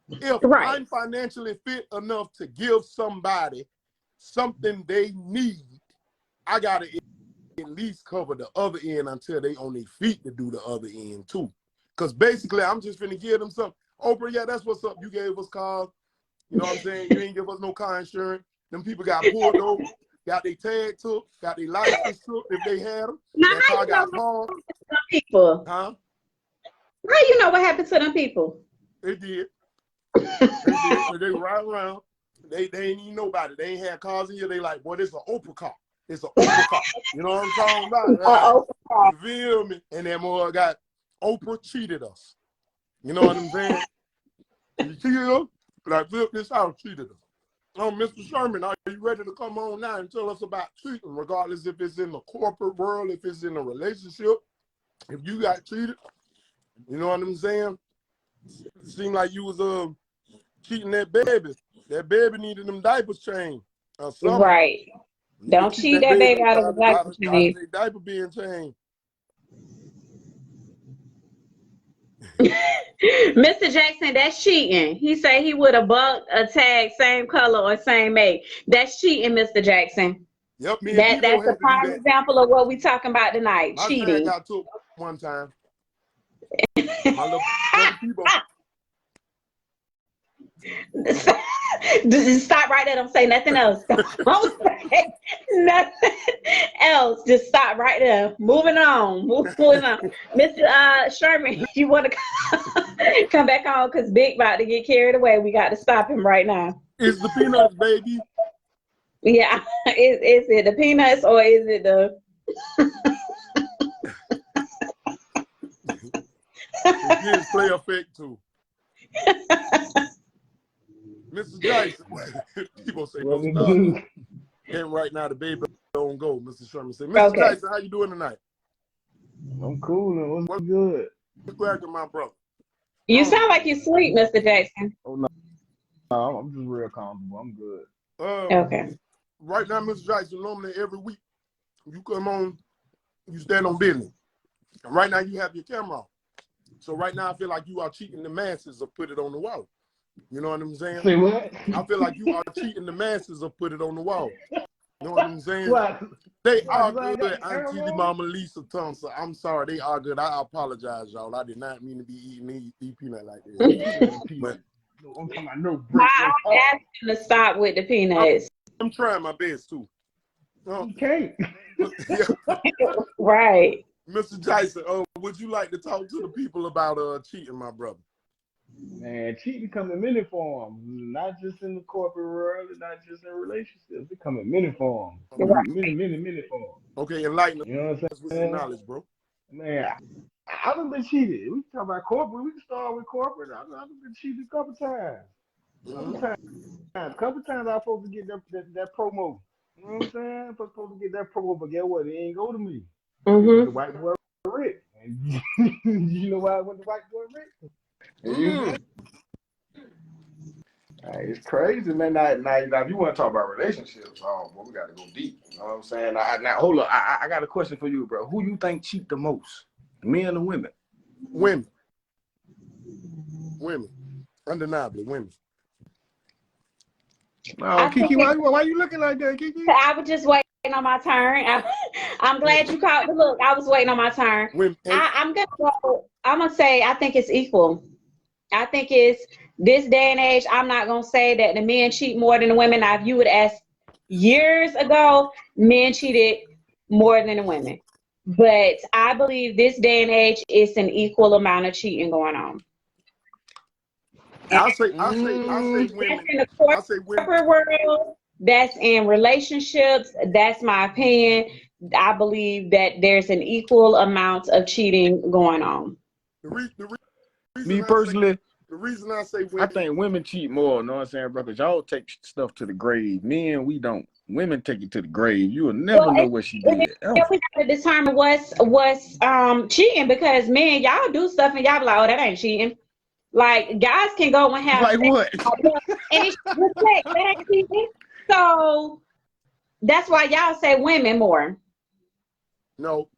If I'm financially fit enough to give somebody something they need, I gotta at least cover the other end until they on their feet to do the other end too. Because basically, I'm just finna give them something. Oprah, yeah, that's what's up. You gave us cars. You know what I'm saying? You ain't give us no car insurance. Them people got pulled over, got their tag took, got their license took if they had them. Now, that car got pawned. People. Huh? How you know what happened to them people? They did. They ride around. They ain't even nobody. They ain't had cars in here. They like, boy, this is an Oprah car. It's an Oprah car. You know what I'm talking about? Right? You feel me? And that more got Oprah cheated us. You know what I'm saying? You cheated us? Like, Flip This House cheated us. Mr. Sherman, are you ready to come on now and tell us about cheating, regardless if it's in the corporate world, if it's in a relationship, if you got cheated? You know what I'm saying? It seemed like you was cheating that baby. That baby needed them diapers changed or something. Right. Don't cheat that baby out of the diaper change. Diaper being changed. Mr. Jackson, that's cheating. He said he would have bought a tag, same color or same make. That's cheating, Mr. Jackson. Yep, that's a prime example of what we talking about tonight. My cheating. tag got took one time. My little people. Stop right there. Don't say nothing else. Don't say nothing else. Just stop right there. Moving on. Mr. Sherman, you want to come back on because Big about to get carried away. We got to stop him right now. It's the peanuts, baby. Yeah. Is it the peanuts or is it the... It gives play effect too. Mr. Jackson, people say no stuff. And right now the baby don't go. Mr. Sherman said, Mr. Jackson, how you doing tonight? I'm cool. What's good? What's cracking, my brother? You sound like you sleep, Mr. Jackson. Oh no, I'm just real comfortable. I'm good. Okay. Right now, Mr. Jackson, normally every week you come on, you stand on business. And right now you have your camera on. So right now I feel like you are cheating the masses or put it on the wall. You know what I'm saying? Say what? I feel like you are cheating the masses or put it on the wall. You know what I'm saying? What? They are good. Auntie Mama Lisa Thompson. I'm sorry, they are good. I apologize, y'all. I did not mean to be eating these peanuts like this. But I'm talking about no. I asked him to stop with the peanuts. I'm trying my best too. You can't. Right. Mr. Jackson, would you like to talk to the people about cheating, my brother? Man, cheating come in many forms, not just in the corporate world, and not just in relationships. It come in many forms, many forms. Okay, enlighten us. You know what I'm With saying? your knowledge, bro. Man, I done been cheated. We talk about corporate. We can start with corporate. I've been cheated a couple times. A couple times I was supposed to get that promo. You know what I'm saying? I'm supposed to get that promo, but guess what? It ain't go to me. The white boy Rick. And you know why I went to white boy Rick? It's crazy, man. Now, if you want to talk about relationships, boy, we got to go deep. You know what I'm saying? Now, hold up. I got a question for you, bro. Who you think cheat the most, men or women? Women. Undeniably, women. Oh, Kiki, why you looking like that, Kiki? I was just waiting on my turn. I'm glad you caught the look. I was waiting on my turn. I'm gonna say I think it's equal. I think it's this day and age. I'm not gonna say that the men cheat more than the women. Now, if you would ask years ago, men cheated more than the women. But I believe this day and age, it's an equal amount of cheating going on. I say women. That's in the corporate world. That's in relationships. That's my opinion. I believe that there's an equal amount of cheating going on. Me personally, the reason I say women, I think women cheat more. You know what I'm saying, bro? Because y'all take stuff to the grave. Men, we don't. Women take it to the grave. You will never know what she did. We got to determine what's cheating, because men, y'all do stuff and y'all be like, oh, that ain't cheating. Like guys can go and have Like what? and it's reflect that ain't. So that's why y'all say women more. No.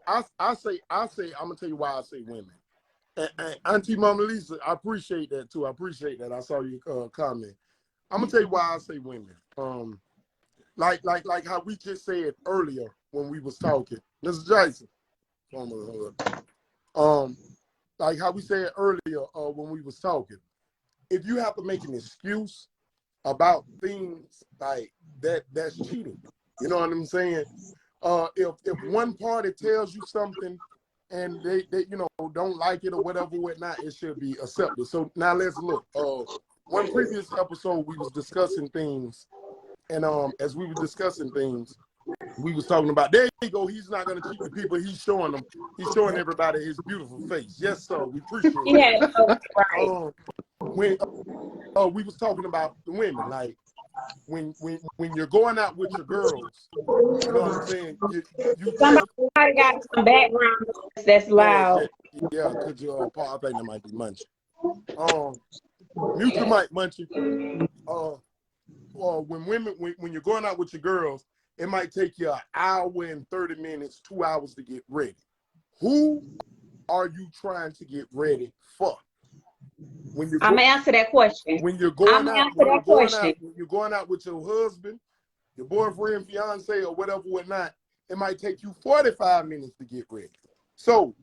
I say. I'm gonna tell you why I say women. And Auntie Mama Lisa, I appreciate that too. I appreciate that. I saw you comment. I'm gonna tell you why I say women. Like how we just said earlier when we was talking, Mr. Jason. Like how we said earlier when we was talking. If you have to make an excuse about things like that, that's cheating. You know what I'm saying? If one party tells you something and they don't like it or whatnot, it should be accepted. So now let's look. One previous episode we was discussing things, and as we were discussing things, we was talking about, there you go, he's not gonna cheat the people, he's showing everybody his beautiful face. Yes, sir, we appreciate it. Yeah, right. When we was talking about the women, like when you're going out with your girls, you know what I'm saying? You Somebody got some background noise that's loud. yeah, could you Paul, I think that might be Munchie. Mute your mic, Munchie. When you're going out with your girls, it might take you an hour and 30 minutes, 2 hours to get ready. Who are you trying to get ready for? I'm gonna answer that question. When you're going out with your husband, your boyfriend, fiance, or whatnot, it might take you 45 minutes to get ready. So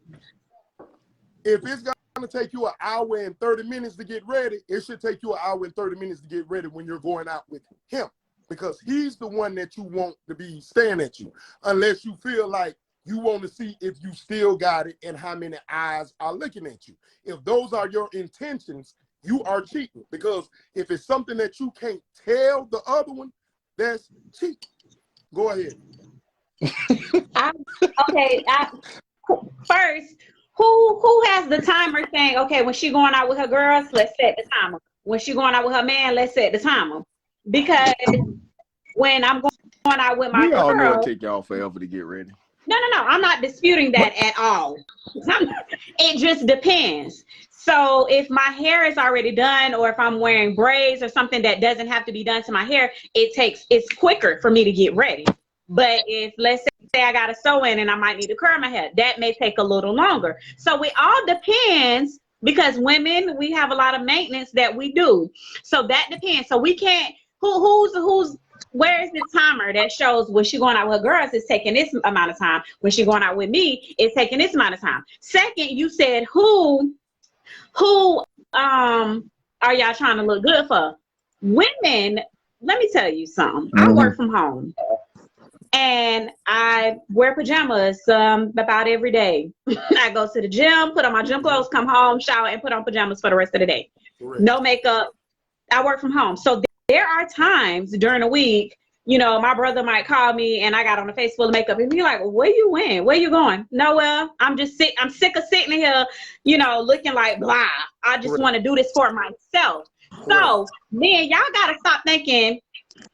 if it's gonna take you an hour and 30 minutes to get ready, it should take you an hour and 30 minutes to get ready when you're going out with him, because he's the one that you want to be staring at you, unless you feel like you want to see if you still got it and how many eyes are looking at you. If those are your intentions, you are cheating, because if it's something that you can't tell the other one, that's cheating. Go ahead. First, who has the timer saying, okay, when she going out with her girls, let's set the timer. When she going out with her man, let's set the timer. Because when I'm going out with my We all know girl, it take y'all forever to get ready. No, I'm not disputing that at all. It just depends. So if my hair is already done, or if I'm wearing braids or something that doesn't have to be done to my hair, it's quicker for me to get ready. But if, let's say I got a sew-in and I might need to curl my hair, that may take a little longer. So it all depends, because women, we have a lot of maintenance that we do. So that depends. So we can't, where is the timer that shows when she going out with her girls, it's taking this amount of time. When she going out with me, it's taking this amount of time. Second, you said who are y'all trying to look good for? Women, let me tell you something. I work from home and I wear pajamas about every day. I go to the gym, put on my gym clothes, come home, shower, and put on pajamas for the rest of the day. Correct. No makeup. I work from home. So there are times during the week, my brother might call me and I got on a face full of makeup and be like, where you in? Where you going? Nowhere. I'm sick of sitting here, looking like blah. I just want to do this for myself. So then y'all got to stop thinking,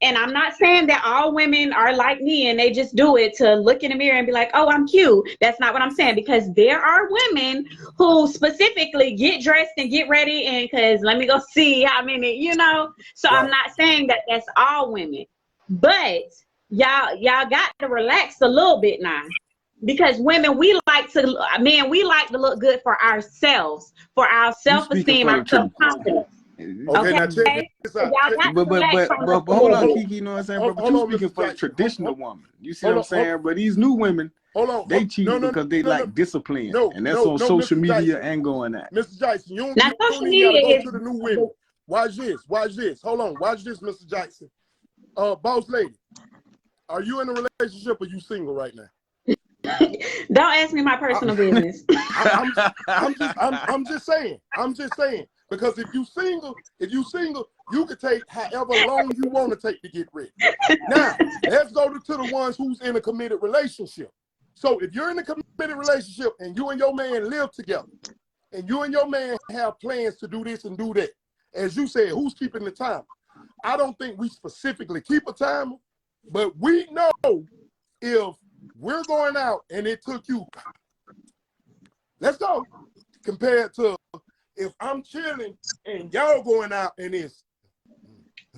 and I'm not saying that all women are like me and they just do it to look in the mirror and be like, oh, I'm cute. That's not what I'm saying, because there are women who specifically get dressed and get ready and because let me go see how many, So I'm not saying that that's all women, but y'all got to relax a little bit now, because women, we like to look good for ourselves, for our self-esteem, our self-confidence. Okay, now check this out. But hold on, Kiki, you know what I'm saying? But you speaking for the traditional woman. You see what I'm saying? But these new women, they cheat because they like discipline. And that's on social media and going at. Mr. Jackson, you don't even gotta go to the new women. Watch this. Hold on. Watch this, Mr. Jackson. Boss lady, are you in a relationship or you single right now? Don't ask me my personal business. I'm just saying. Because if you single, you can take however long you want to take to get ready. Now, let's go to the ones who's in a committed relationship. So if you're in a committed relationship and you and your man live together, and you and your man have plans to do this and do that, as you said, who's keeping the timer? I don't think we specifically keep a timer, but we know if we're going out and it took you, let's go, compared to if I'm chilling and y'all going out and it's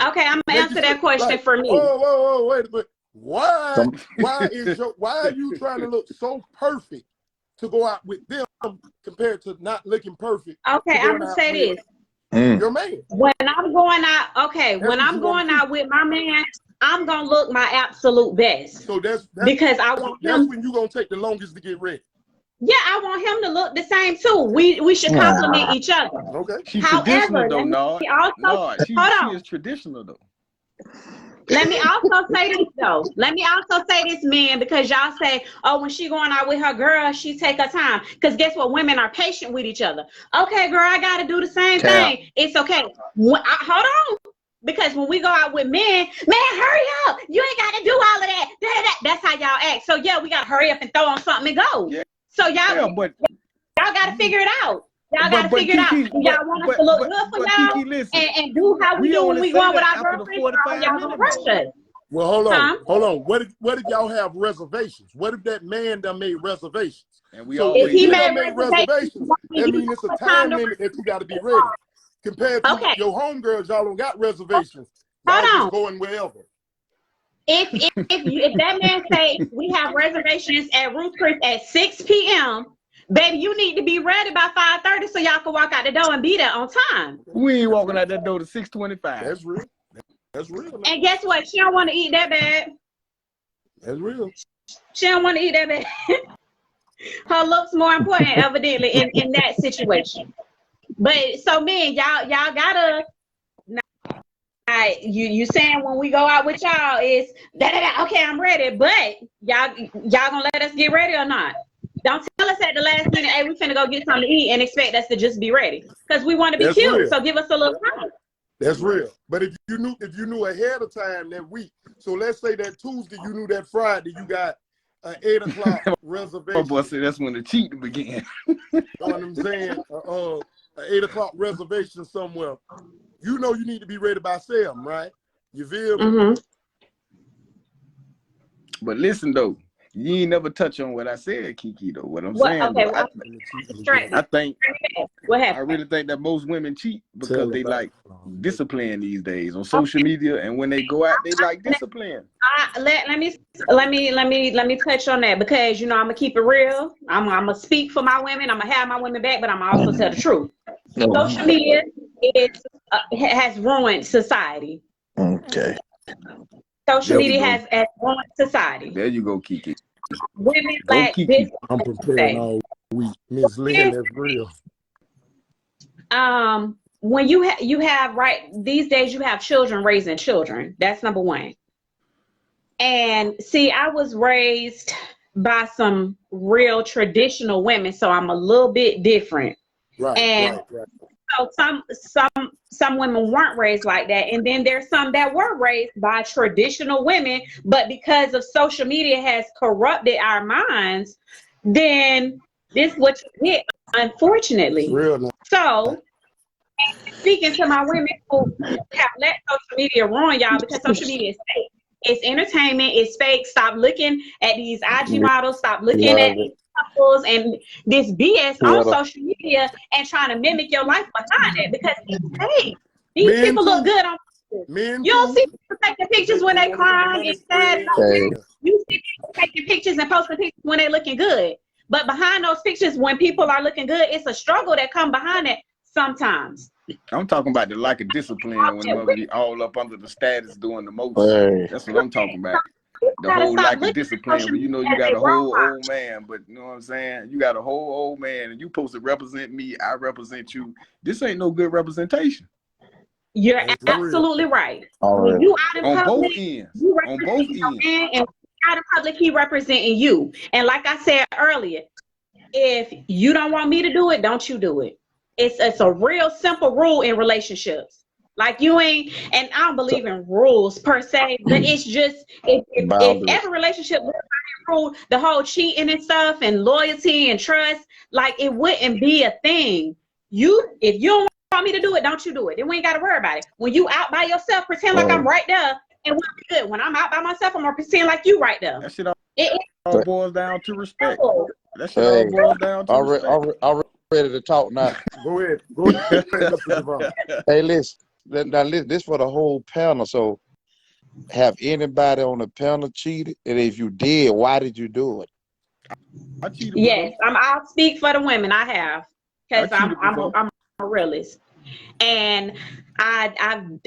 okay, I'm gonna answer that question like, for me. Whoa, wait a minute. Why are you trying to look so perfect to go out with them compared to not looking perfect? Okay, I'm gonna say this. Your man. When I'm going out, when I'm going out with my man, I'm gonna look my absolute best. So that's because I want that's him. when you gonna take the longest to get ready. Yeah, I want him to look the same too. We should compliment each other. Okay. She's traditional though, no. She is traditional though. Let me also say this though. Let me also say this, man, because y'all say, oh, when she going out with her girl, she take her time. Because guess what? Women are patient with each other. Okay, girl, I got to do the same thing. It's okay. Hold on. Because when we go out with men, hurry up. You ain't got to do all of that. That's how y'all act. So, yeah, we got to hurry up and throw on something and go. Yeah. So, y'all got to figure it out. Y'all got to figure it out. Y'all want us to look good for y'all and do how we do when we go with our girlfriends. Y'all gonna rush us. Well, hold on. What if y'all have reservations? What if that man done made reservations? And we so always if he made reservations, that means it's a time limit that you got to be ready. Compared to your homegirls, y'all don't got reservations. Y'all just going wherever. If that man say we have reservations at Ruth Chris at 6 p.m., baby, you need to be ready by 5:30 so y'all can walk out the door and be there on time. We ain't walking out that door to 6:25. That's real. That's real. Man. And guess what? She don't want to eat that bad. That's real. She don't want to eat that bad. Her looks more important, evidently, in that situation. But so, man, y'all gotta. You saying when we go out with y'all is okay, I'm ready, but y'all gonna let us get ready or not? Don't tell us at the last minute, hey, we finna go get something to eat and expect us to just be ready. Because we want to be cute. Real. So give us a little time. That's real. But if you knew ahead of time that week, so let's say that Tuesday, you knew that Friday you got an 8 o'clock reservation. Oh boy, see, that's when the cheating began. You know what I'm saying? An 8 o'clock reservation somewhere. You know you need to be ready by 7, right? You feel me? Mm-hmm. But listen though, you ain't never touch on what I said, Kiki. Though what I'm saying, okay, though, I think what happened? I really think that most women cheat because they like discipline these days on social media, and when they go out, they like discipline. Let me touch on that because I'm gonna keep it real. I'm gonna speak for my women. I'm gonna have my women back, but I'm gonna also tell the truth. Social media has ruined society. Okay. Social media has ruined society. There you go, Kiki. Women lack this. I'm preparing all week. Miss Lynn, that's real. When you have these days you have children raising children. That's number one. And see, I was raised by some real traditional women, so I'm a little bit different. Right. So some women weren't raised like that, and then there's some that were raised by traditional women, but because of social media has corrupted our minds, then this is what you get, unfortunately. So speaking to my women who have let social media ruin y'all, because social media is fake. It's entertainment, it's fake. Stop looking at these IG models, stop looking at these couples and this BS on social media and trying to mimic your life behind it, because it's fake. These people look good on pictures. You don't see people taking pictures when they crying and sad. You see people taking pictures and posting pictures when they're looking good. But behind those pictures, when people are looking good, it's a struggle that come behind it sometimes. I'm talking about the lack of discipline when mother be all up under the status doing the most. That's what I'm talking about. The whole lack of discipline when you got a whole old man, but you know what I'm saying? You got a whole old man and you supposed to represent me, I represent you. This ain't no good representation. You're absolutely right. When you out in on public, both ends. You represent your man, and out in public, he representing you. And like I said earlier, if you don't want me to do it, don't you do it. It's a real simple rule in relationships. Like you ain't, and I don't believe in rules per se, but it's just if every relationship was by rule, the whole cheating and stuff and loyalty and trust, like it wouldn't be a thing. If you don't want me to do it, don't you do it. Then we ain't got to worry about it. When you out by yourself, pretend like I'm right there, and we'll be good. When I'm out by myself, I'm gonna pretend like you right there. That shit all boils down to respect. That shit all boils down to respect. I'm ready to talk now. Go ahead, Mr. Devon. Hey, listen. Now, this for the whole panel. So, have anybody on the panel cheated? And if you did, why did you do it? I cheated Yes, before. I'll speak for the women. I have, because I cheated before. I'm a realist, and and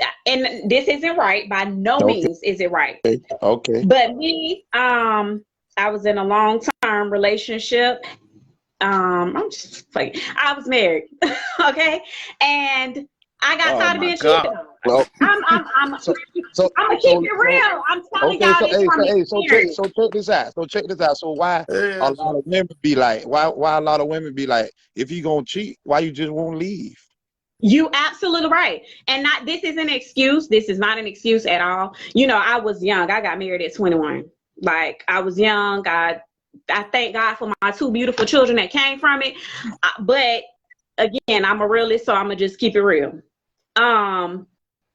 this isn't right. By no means is it right. Okay. But me, I was in a long-term relationship. I'm just like, I was married, okay, and I got tired of being cheated on. Well, I'm gonna keep it real. I'm telling y'all this from experience. So check this out. So why a lot of women be like, why a lot of women be like, if you gonna cheat, why you just won't leave? You absolutely right. And this is an excuse. This is not an excuse at all. You know, I was young. I got married at 21. Like, I was young. I thank God for my 2 beautiful children that came from it. But again, I'm a realist, so I'm gonna just keep it real.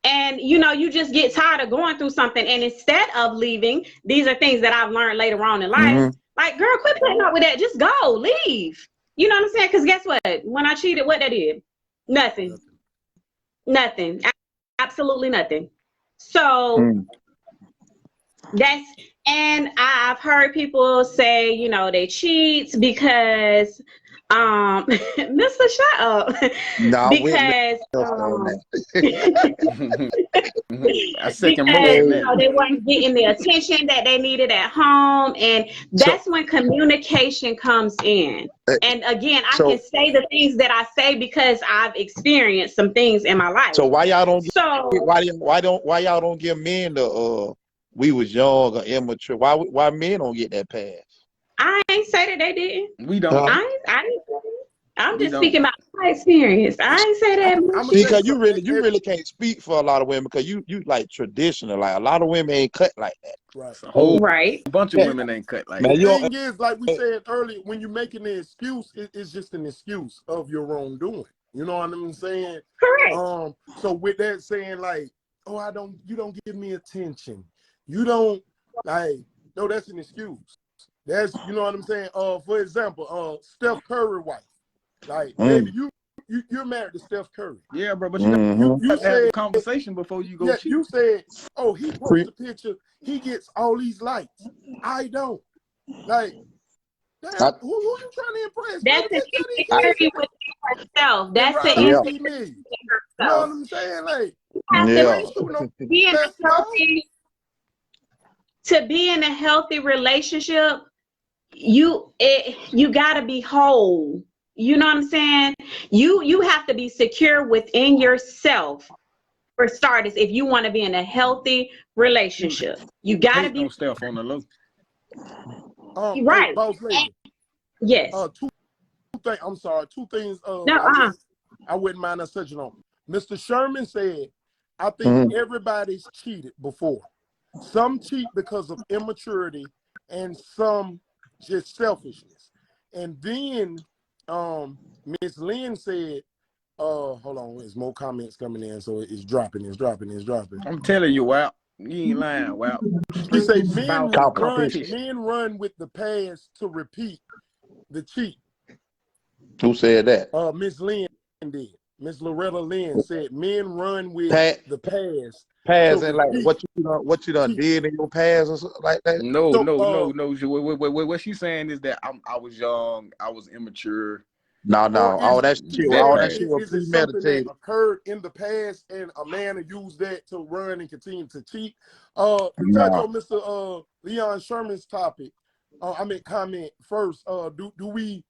And you know, you just get tired of going through something, and instead of leaving, these are things that I've learned later on in life. Like, girl, quit putting up with that. Just go, leave. You know what I'm saying? Because guess what? When I cheated, what that did? Nothing. Absolutely nothing. So and I've heard people say, you know, they cheat because Mr. Shut up. No, because I second because most you know, they weren't getting the attention that they needed at home, and that's when communication comes in. And again, I can say the things that I say because I've experienced some things in my life. So why y'all don't why y'all don't give men the we was young or immature? Why men don't get that pass? I ain't say that they didn't. We don't. I'm just speaking about my experience. I ain't say that. Because you really can't speak for a lot of women, because you like traditional. Like, a lot of women ain't cut like that. Right. A whole bunch of women ain't cut like that. The thing is, like we said earlier, when you're making an excuse, it's just an excuse of your wrongdoing. You know what I'm saying? Correct. So with that saying, like, oh, you don't give me attention. You don't, like, no, that's an excuse. That's, you know what I'm saying? For example, Steph Curry wife. Like, baby, you're married to Steph Curry. Yeah, bro, but you have to have a conversation before you go cheat. You said, oh, he posts a picture, he gets all these likes. I don't. Like, who you trying to impress? That's an insecurity with herself. That's an insecurity with herself. You know what I'm saying? Like, to be in a healthy relationship, you gotta be whole. You know what I'm saying? You have to be secure within yourself, for starters, if you want to be in a healthy relationship. You gotta be Steph on the low. right. Hey, boss lady. Yes. Two things. I wouldn't mind us touching on. Mr. Sherman said, I think everybody's cheated before. Some cheat because of immaturity and some just selfishness. And then Miss Lynn said, hold on, there's more comments coming in, so it's dropping. I'm telling you, wow. You ain't lying, wow. She say men run with the past to repeat the cheat. Who said that? Miss Lynn did. Miss Loretta Lynn said men run with the past. Past and like what you done did in your past or something like that? No. What she's saying is that I was young, I was immature. No. All that shit was premeditated. That occurred in the past, and a man used that to run and continue to cheat. To touch on Mr. Leon Sherman's topic, comment first. Do we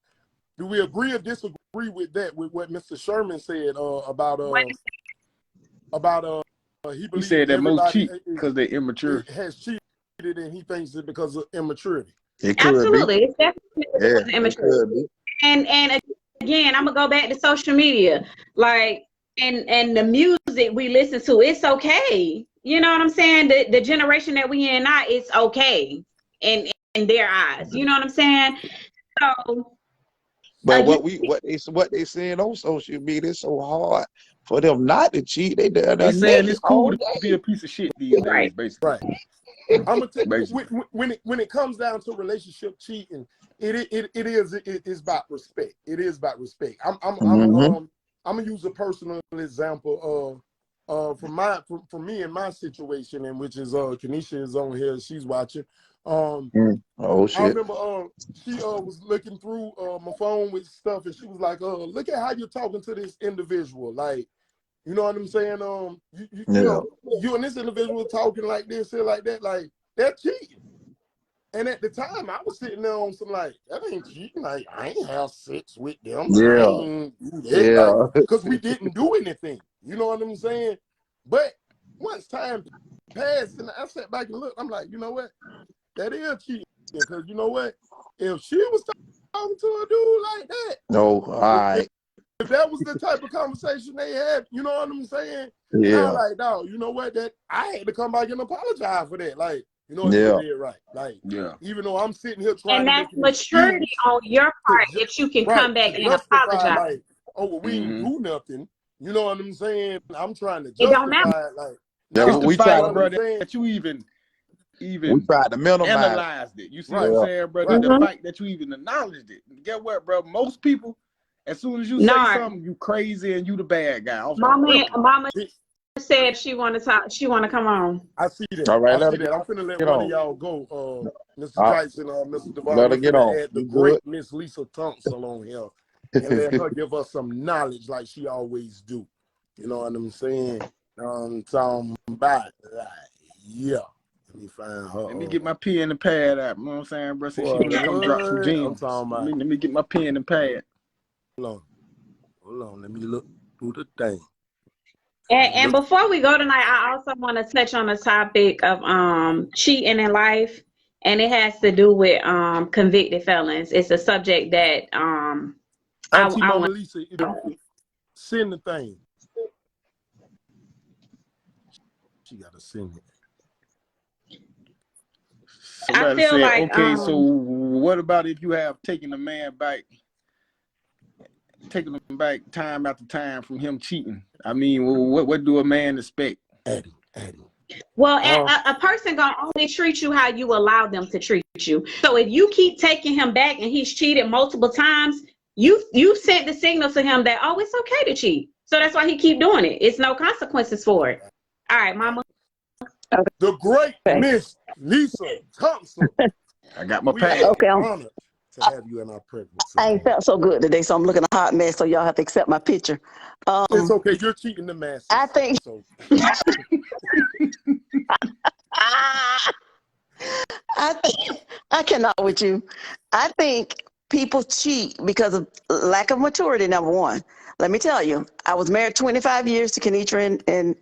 agree or disagree with that? With what Mr. Sherman said about he said that most cheat because they're immature. Has cheated, and he thinks it because of immaturity. Absolutely, it's definitely immaturity. And again, I'm gonna go back to social media, like and the music we listen to. It's okay, you know what I'm saying? The generation that we in now, it's okay in their eyes. You know what I'm saying? So. But what they saying on social media is so hard for them not to cheat. They saying it's cool to be a piece of shit these days, basically. Right. I'm gonna tell you, when it comes down to relationship cheating, it is about respect. It is about respect. I'm gonna use a personal example for me in my situation, and which is Kenisha is on here, she's watching. Oh shit. I remember she was looking through my phone with stuff, and she was like, look at how you're talking to this individual. Like, you know what I'm saying? You know, you and this individual talking like this and like that, like they're cheating. And at the time, I was sitting there on some like, that ain't cheating. Like, I ain't have sex with them. I ain't do that. Like, because we didn't do anything. You know what I'm saying? But once time passed, and I sat back and looked, I'm like, you know what? That is cheating. Because you know what? If she was talking to a dude like that, no, all right. If that was the type of conversation they had, you know what I'm saying? Yeah. I was like, dog, you know what? That I had to come back and apologize for that. Like, you know what you did right. Like, even though I'm sitting here trying and to that's make maturity on your part that you can come back and apologize. Like, oh, well, we didn't do nothing. You know what I'm saying? I'm trying to justify it. Don't matter. It. Like, it's the fight, bro, that you even we tried to minimize analyzed it. You see what I'm saying, bro? The fact that you even acknowledged it. Get what, bro? Most people, as soon as you say something, you crazy and you the bad guy. Mama said she want to talk. She want to come on. I see that. All right, I'm finna let one of y'all go. Mr. Tyson, Mr. Devon. Let her get on. Add the great Miss Lisa Thompson on here and let her give us some knowledge like she always do. You know what I'm saying? Yeah. Let me find her. Let me get my pen and pad out. You know what I'm saying, bro? Since she gonna come drop some gems. Let me get my pen and pad. Hold on. Let me look through the thing. And before we go tonight, I also want to touch on the topic of cheating in life, and it has to do with convicted felons. It's a subject that Auntie Mama Lisa, send the thing. She gotta send it. I feel like okay, so what about if you have taken a man back, taking him back time after time from him cheating? I mean, what do a man expect? Eddie. Well, a person gonna only treat you how you allow them to treat you. So if you keep taking him back and he's cheated multiple times, you sent the signal to him that, oh, it's okay to cheat. So that's why he keep doing it. It's no consequences for it. All right, Mama. The great Miss Lisa Thompson. I got my pad. Okay, honored to have you in our presence. I ain't felt so good today, so I'm looking a hot mess, so y'all have to accept my picture. It's okay. You're cheating the masses. I think so. I cannot with you. I think people cheat because of lack of maturity, number one. Let me tell you, I was married 25 years to Kenitra and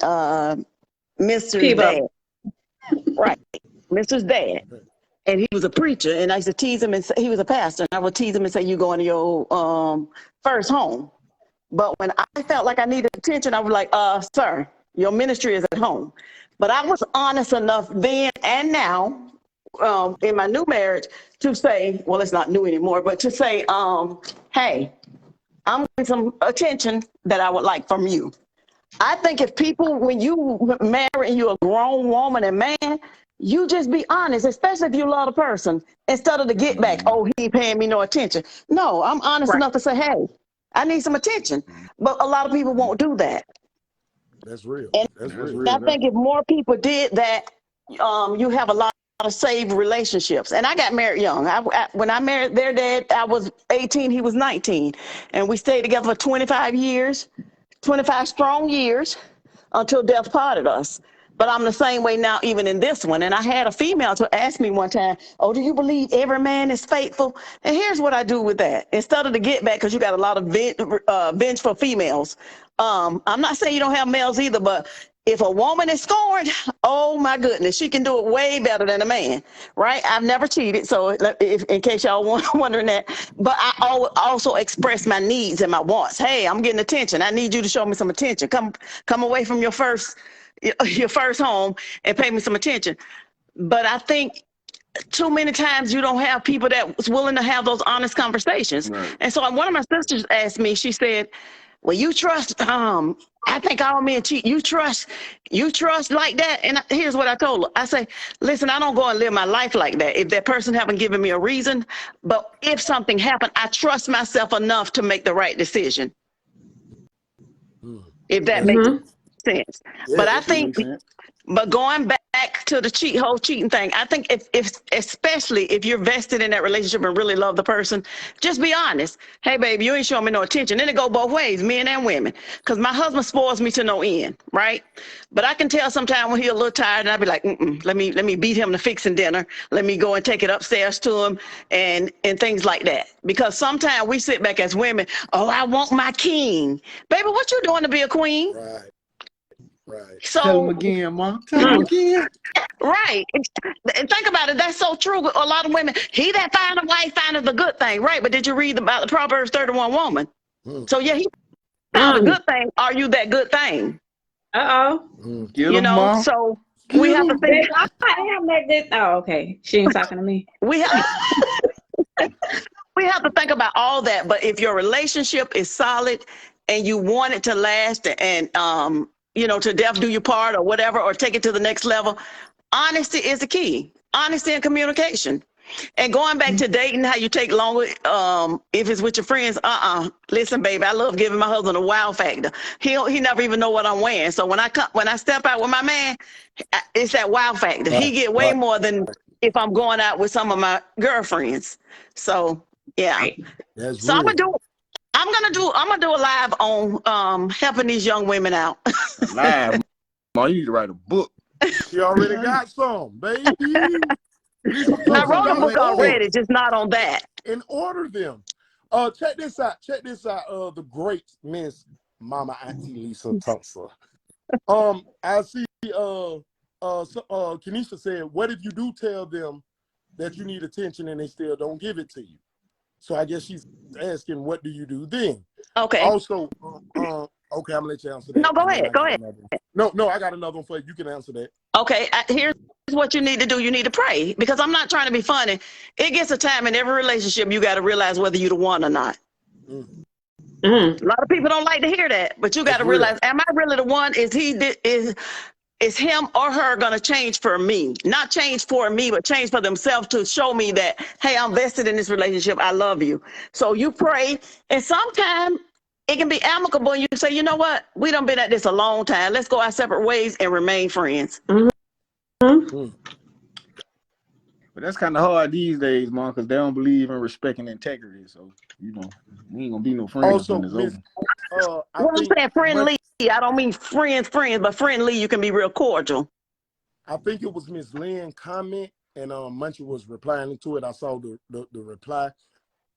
Mr. Dad. Right. Mr.'s dad. And he was a preacher, and I used to tease him and say, he was a pastor, and I would tease him and say, you going to your first home. But when I felt like I needed attention, I was like, sir, your ministry is at home. But I was honest enough then and now in my new marriage to say, well, it's not new anymore, but to say, hey, I'm getting some attention that I would like from you. I think if people, when you marry and you're a grown woman and man, you just be honest, especially if you love the person, instead of the get back, oh, he ain't paying me no attention. No, I'm honest enough to say, hey, I need some attention. But a lot of people won't do that. That's real. And that's real. I think if more people did that, you have a lot of saved relationships. And I got married young. When I married their dad, I was 18, he was 19. And we stayed together for 25 years, 25 strong years until death parted us. But I'm the same way now, even in this one. And I had a female to ask me one time, oh, do you believe every man is faithful? And here's what I do with that. Instead of the get back, because you got a lot of vengeful females. I'm not saying you don't have males either, but if a woman is scorned, oh my goodness, she can do it way better than a man, right? I've never cheated, so in case y'all wondering that. But I also express my needs and my wants. Hey, I'm getting attention. I need you to show me some attention. Come away from your first home and pay me some attention. But I think too many times you don't have people that's willing to have those honest conversations. Right. And so one of my sisters asked me, she said, well, you trust, I think all men cheat. You trust like that? And here's what I told her. I say, listen, I don't go and live my life like that if that person haven't given me a reason. But if something happened, I trust myself enough to make the right decision. if that That's makes true. sense. Yeah, But I That do think, make sense. but going back to the whole cheating thing, I think if especially if you're vested in that relationship and really love the person, just be honest. Hey, baby, you ain't showing me no attention. Then it go both ways, men and women. Because my husband spoils me to no end, right? But I can tell sometimes when he's a little tired, and I'll be like, let me beat him to fixing dinner. Let me go and take it upstairs to him and things like that. Because sometimes we sit back as women, oh, I want my king. Baby, what you doing to be a queen? Right. Right. Tell him So, again, Mom. Tell him again. right. And think about it. That's so true. A lot of women, he that find a wife findeth a good thing, right? But did you read about the Proverbs 31 woman? Mm. So, yeah, he found a good thing. Are you that good thing? Uh-oh. Mm. Get You him, know, Mom. so Get we have to him. think, Baby, I am that good. Oh, okay. She ain't talking to me. we have to think about all that. But if your relationship is solid and you want it to last and you know, to death do your part or whatever, or take it to the next level, honesty is the key. Honesty and communication. And going back to dating, how you take longer, if it's with your friends, listen, baby, I love giving my husband a wow factor. He never even know what I'm wearing. So when I step out with my man, it's that wow factor. He Right. get way Right. more than if I'm going out with some of my girlfriends. So yeah. Right. That's So real. I'm gonna do a live on helping these young women out. Live, Mom. You need to write a book. She already got some, baby. Lisa I Thompson wrote a got book more. already, just not on that. And order them. Check this out. Check this out. The great Miss Mama Auntie Lisa Thompson. I see Kenesha said, what if you do tell them that you need attention and they still don't give it to you? So I guess she's asking, what do you do then? Okay. Also, okay, I'm gonna let you answer that. No, go ahead. Go ahead. No, I got another one for you. You can answer that. Okay, here's what you need to do. You need to pray, because I'm not trying to be funny. It gets a time in every relationship you got to realize whether you're the one or not. Mm. A lot of people don't like to hear that, but you got to realize, am I really the one? Is him or her going to change for me? Not change for me, but change for themselves to show me that, hey, I'm vested in this relationship. I love you. So you pray, and sometimes it can be amicable. And you say, you know what? We done been at this a long time. Let's go our separate ways and remain friends. Mm. But that's kind of hard these days, Mom, because they don't believe in respect and integrity. So, you know, we ain't going to be no friends Also, when it's Miss, over. I I'm think saying friendly. I don't mean friends, but friendly. You can be real cordial. I think it was Miss Lynn comment, and Munchie was replying to it. I saw the reply,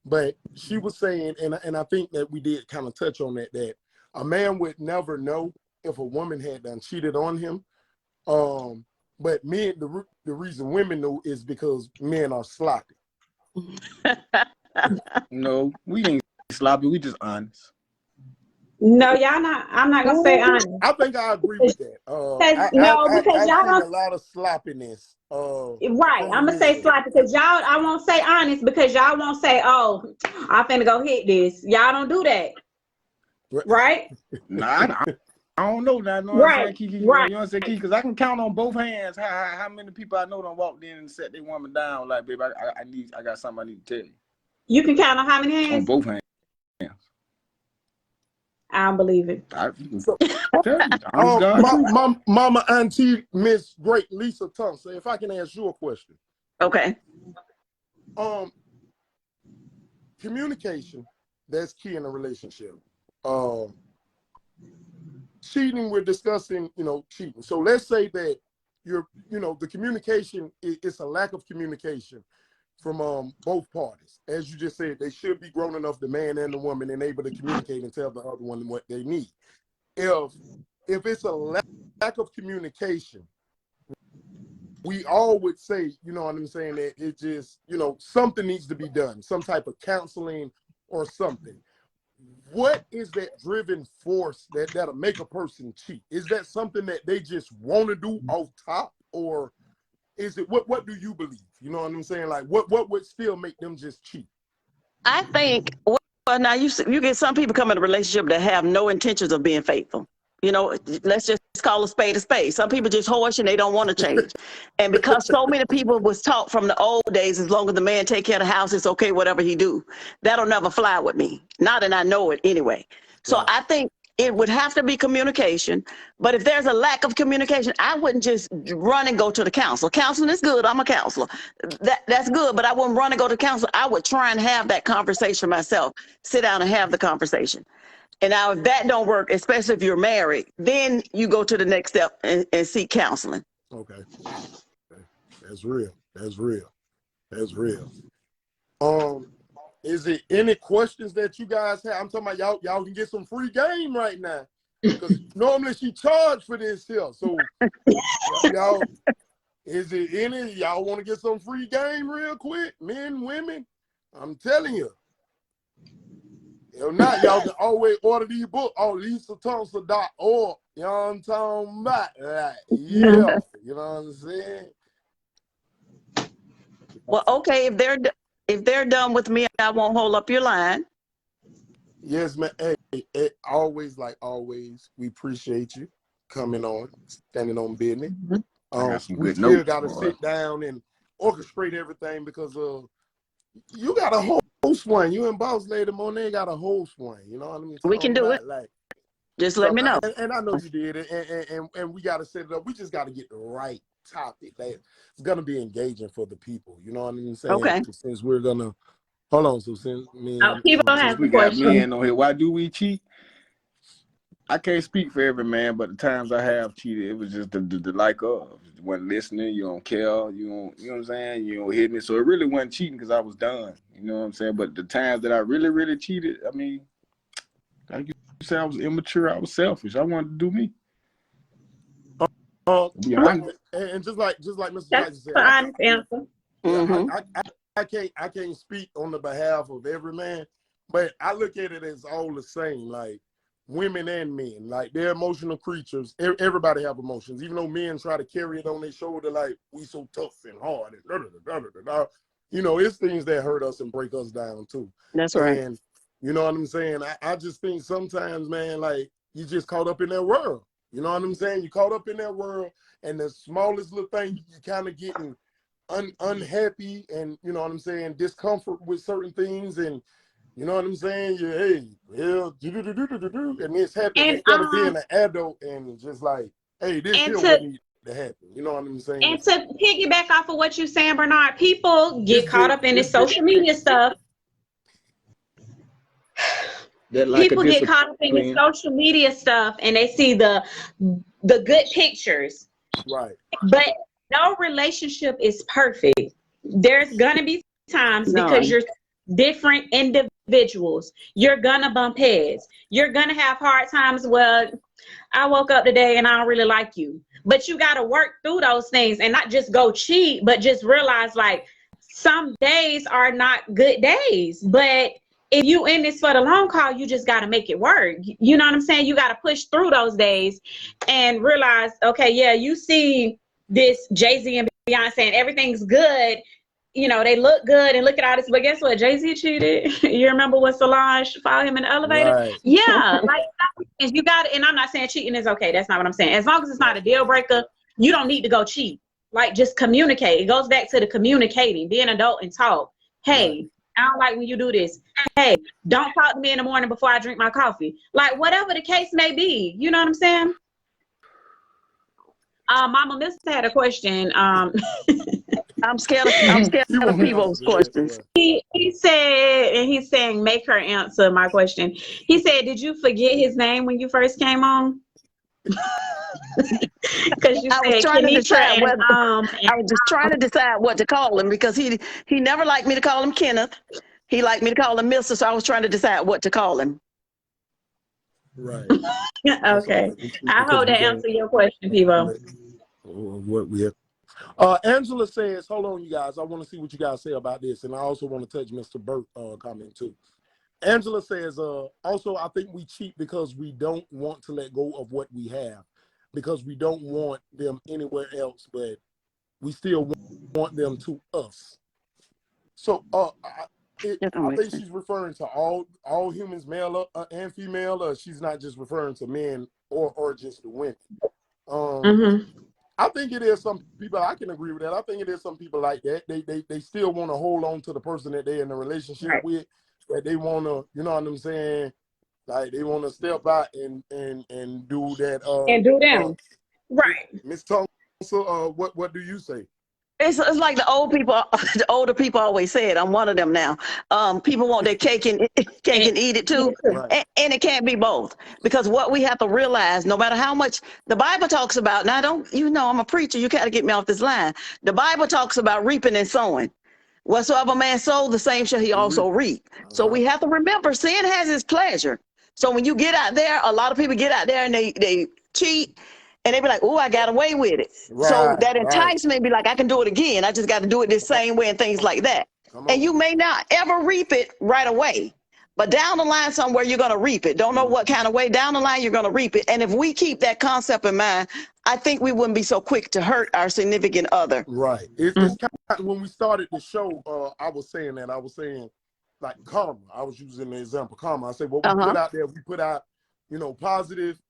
but she was saying, and I think that we did kind of touch on that a man would never know if a woman had done cheated on him. But men, the reason women know is because men are sloppy. No, we ain't sloppy. We just honest. No, y'all not. I'm not gonna say honest. I think I agree with that. I've seen a lot of sloppiness. Right, I'm gonna say sloppy because y'all. I won't say honest because y'all won't say, "Oh, I'm finna go hit this." Y'all don't do that, right? Nah, I don't know now. You know what I'm saying, Kiki? Right. You know what I'm saying, Kiki? Because I can count on both hands how many people I know done walked in and set their woman down. Like, babe, I got something I need to tell you. You can count on how many hands? On both hands. I don't believe it. I tell you, Mama Auntie Miss Great Lisa Thompson, if I can ask you a question. Okay. Communication, that's key in a relationship. Cheating, we're discussing, cheating. So let's say that the communication it's a lack of communication from both parties. As you just said, they should be grown enough, the man and the woman, and able to communicate and tell the other one what they need. If it's a lack of communication, we all would say, you know what I'm saying, that it just, something needs to be done, some type of counseling or something. What is that driving force that'll make a person cheat? Is that something that they just want to do off top, or is it what do you believe? You know what I'm saying? Like what would still make them just cheat? I think, well, now you get some people come in a relationship that have no intentions of being faithful. Let's just call a spade a spade. Some people just horse and they don't want to change. And because so many people was taught from the old days, as long as the man take care of the house, it's okay, whatever he do. That'll never fly with me. Not that I know it anyway. So right. I think it would have to be communication. But if there's a lack of communication, I wouldn't just run and go to the counselor. Counseling is good. I'm a counselor. That's good, but I wouldn't run and go to counselor. I would try and have that conversation myself, sit down and have the conversation. And now if that don't work, especially if you're married, then you go to the next step and seek counseling. Okay. That's real. That's real. That's real. Is it any questions that you guys have? I'm talking about y'all can get some free game right now. Because normally she charged for this here. So y'all, is it any y'all want to get some free game real quick? Men, women? I'm telling you. If not, y'all can always order these books on LisaThompson.org. You know what I'm talking about? Like, yeah. You know what I'm saying? Well, okay, if they're done with me, I won't hold up your line. Yes, man. Hey, always, like always, we appreciate you coming on, standing on business. We still got to sit down and orchestrate everything because you got a host one. You and Boss Lady Monet got a host one. You know what I mean? We can do it. Like, just let me know. And I know you did it, and we got to set it up. We just got to get the right topic that it's gonna be engaging for the people. You know what I mean? Saying, okay. Since we're gonna hold on, so since me, people have we got men on here. Why do we cheat? I can't speak for every man, but the times I have cheated, it was just the like of. You wasn't listening, you don't care, you know what I'm saying? You don't hit me. So it really wasn't cheating because I was done. You know what I'm saying? But the times that I really, really cheated, I mean, like you said, I was immature, I was selfish. I wanted to do me. And just like Mr. Jackson said, honest answer. I can't speak on the behalf of every man, but I look at it as all the same. Like women and men, like they're emotional creatures. Everybody have emotions, even though men try to carry it on their shoulder, like we so tough and hard and you know, it's things that hurt us and break us down too. That's right. And you know what I'm saying? I just think sometimes, man, like you just caught up in that world. You know what I'm saying? You caught up in that world, and the smallest little thing, you kind of getting unhappy, and you know what I'm saying, discomfort with certain things, and you know what I'm saying. You and it's happening instead of being an adult and just like, hey, this here what needs to happen. You know what I'm saying? And to piggyback off of what you're saying, Bernard, people get caught up in this social media stuff. People get caught up in the social media stuff and they see the good pictures. Right. But no relationship is perfect. There's gonna be times because you're different individuals. You're gonna bump heads. You're gonna have hard times. Well, I woke up today and I don't really like you. But you gotta work through those things and not just go cheat, but just realize like some days are not good days. But if you in this for the long haul, you just got to make it work. You know what I'm saying? You got to push through those days and realize, okay, yeah, you see this Jay-Z and Beyonce and everything's good. You know, they look good and look at all this. But guess what? Jay-Z cheated. You remember when Solange followed him in the elevator? Right. Yeah. Like, you got it. And I'm not saying cheating is okay. That's not what I'm saying. As long as it's not a deal breaker, you don't need to go cheat. Like, just communicate. It goes back to the communicating, being an adult and talk. Hey, I don't like when you do this. Hey, don't talk to me in the morning before I drink my coffee. Like, whatever the case may be. You know what I'm saying? Mama Mister had a question. I'm scared of people's questions. He said, and he's saying, make her answer my question. He said, did you forget his name when you first came on? Because you said Kenitra and I was just trying to decide what to call him because he never liked me to call him Kenneth. He liked me to call him Mister, so I was trying to decide what to call him. Right. Okay. I hope that answers your question, Pivo. What we have. Angela says, hold on, you guys. I want to see what you guys say about this, and I also want to touch Mr. Burt comment too. Angela says, also, I think we cheat because we don't want to let go of what we have, because we don't want them anywhere else, but we still want them to us. So I think she's referring to all humans, male and female. She's not just referring to men or just the women. I think it is some people, I can agree with that. I think it is some people like that. They still want to hold on to the person that they're in a relationship with, that they want to, you know what I'm saying, Like they want to step out and do that. And do them. Right. Miss Thompson, what do you say? It's like the old people, the older people always said. I'm one of them now. People want their cake and eat it too, Right. and it can't be both. Because what we have to realize, no matter how much the Bible talks about, now I'm a preacher. You got to get me off this line. The Bible talks about reaping and sowing. Whatsoever man sow, the same shall he also reap. So we have to remember, sin has its pleasure. So when you get out there, a lot of people get out there and they cheat. And they be like, oh, I got away with it. Right, so that enticement be like, I can do it again. I just got to do it the same way and things like that. And you may not ever reap it right away. But down the line somewhere, you're going to reap it. Don't know what kind of way. Down the line, you're going to reap it. And if we keep that concept in mind, I think we wouldn't be so quick to hurt our significant other. Right. It's kind of, when we started the show, I was saying like karma. I was using the example karma. I said, well, we put out there, positive,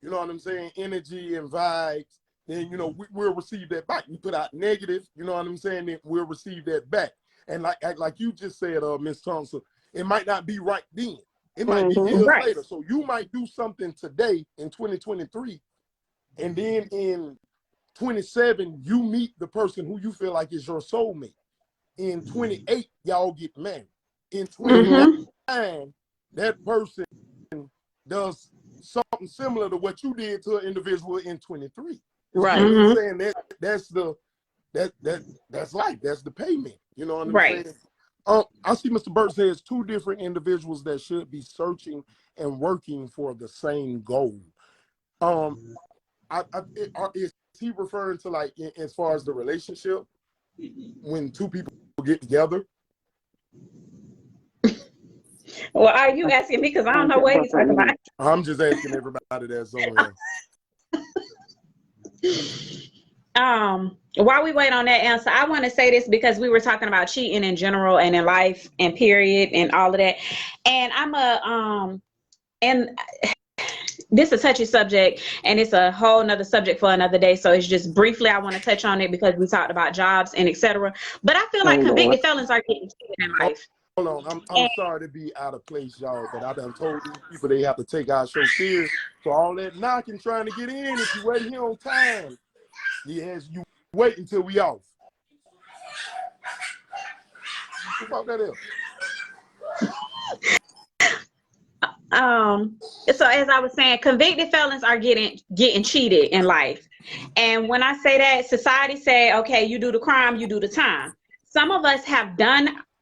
you know what I'm saying, energy and vibes, then, we'll receive that back. We put out negative, you know what I'm saying, then we'll receive that back. And like you just said, Ms. Thompson, it might not be right then. It might be years later. So you might do something today in 2023, and then in 27, you meet the person who you feel like is your soulmate. In 28, y'all get married. In 29, that person does something similar to what you did to an individual in 23. Right. You know what I'm saying? That's life. That's the payment. You know what I'm saying? I see Mr. Burt says 2 different individuals that should be searching and working for the same goal. Is he referring to like as far as the relationship when 2 people get together? Well, are you asking me? Because I don't know what he's talking about. I'm just asking everybody that's on here. While we wait on that answer, I want to say this because we were talking about cheating in general and in life and period and all of that. And and this is a touchy subject and it's a whole nother subject for another day. So it's just briefly, I want to touch on it because we talked about jobs and etc. But I feel like convicted felons are getting cheated in life. Hold on, I'm sorry to be out of place, y'all, but I done told these people they have to take our show serious. So all that knocking trying to get in, if you waiting here on time, yes, you wait until we off. Who fuck that is? So as I was saying, convicted felons are getting cheated in life. And when I say that, society say, okay, you do the crime, you do the time. Some of us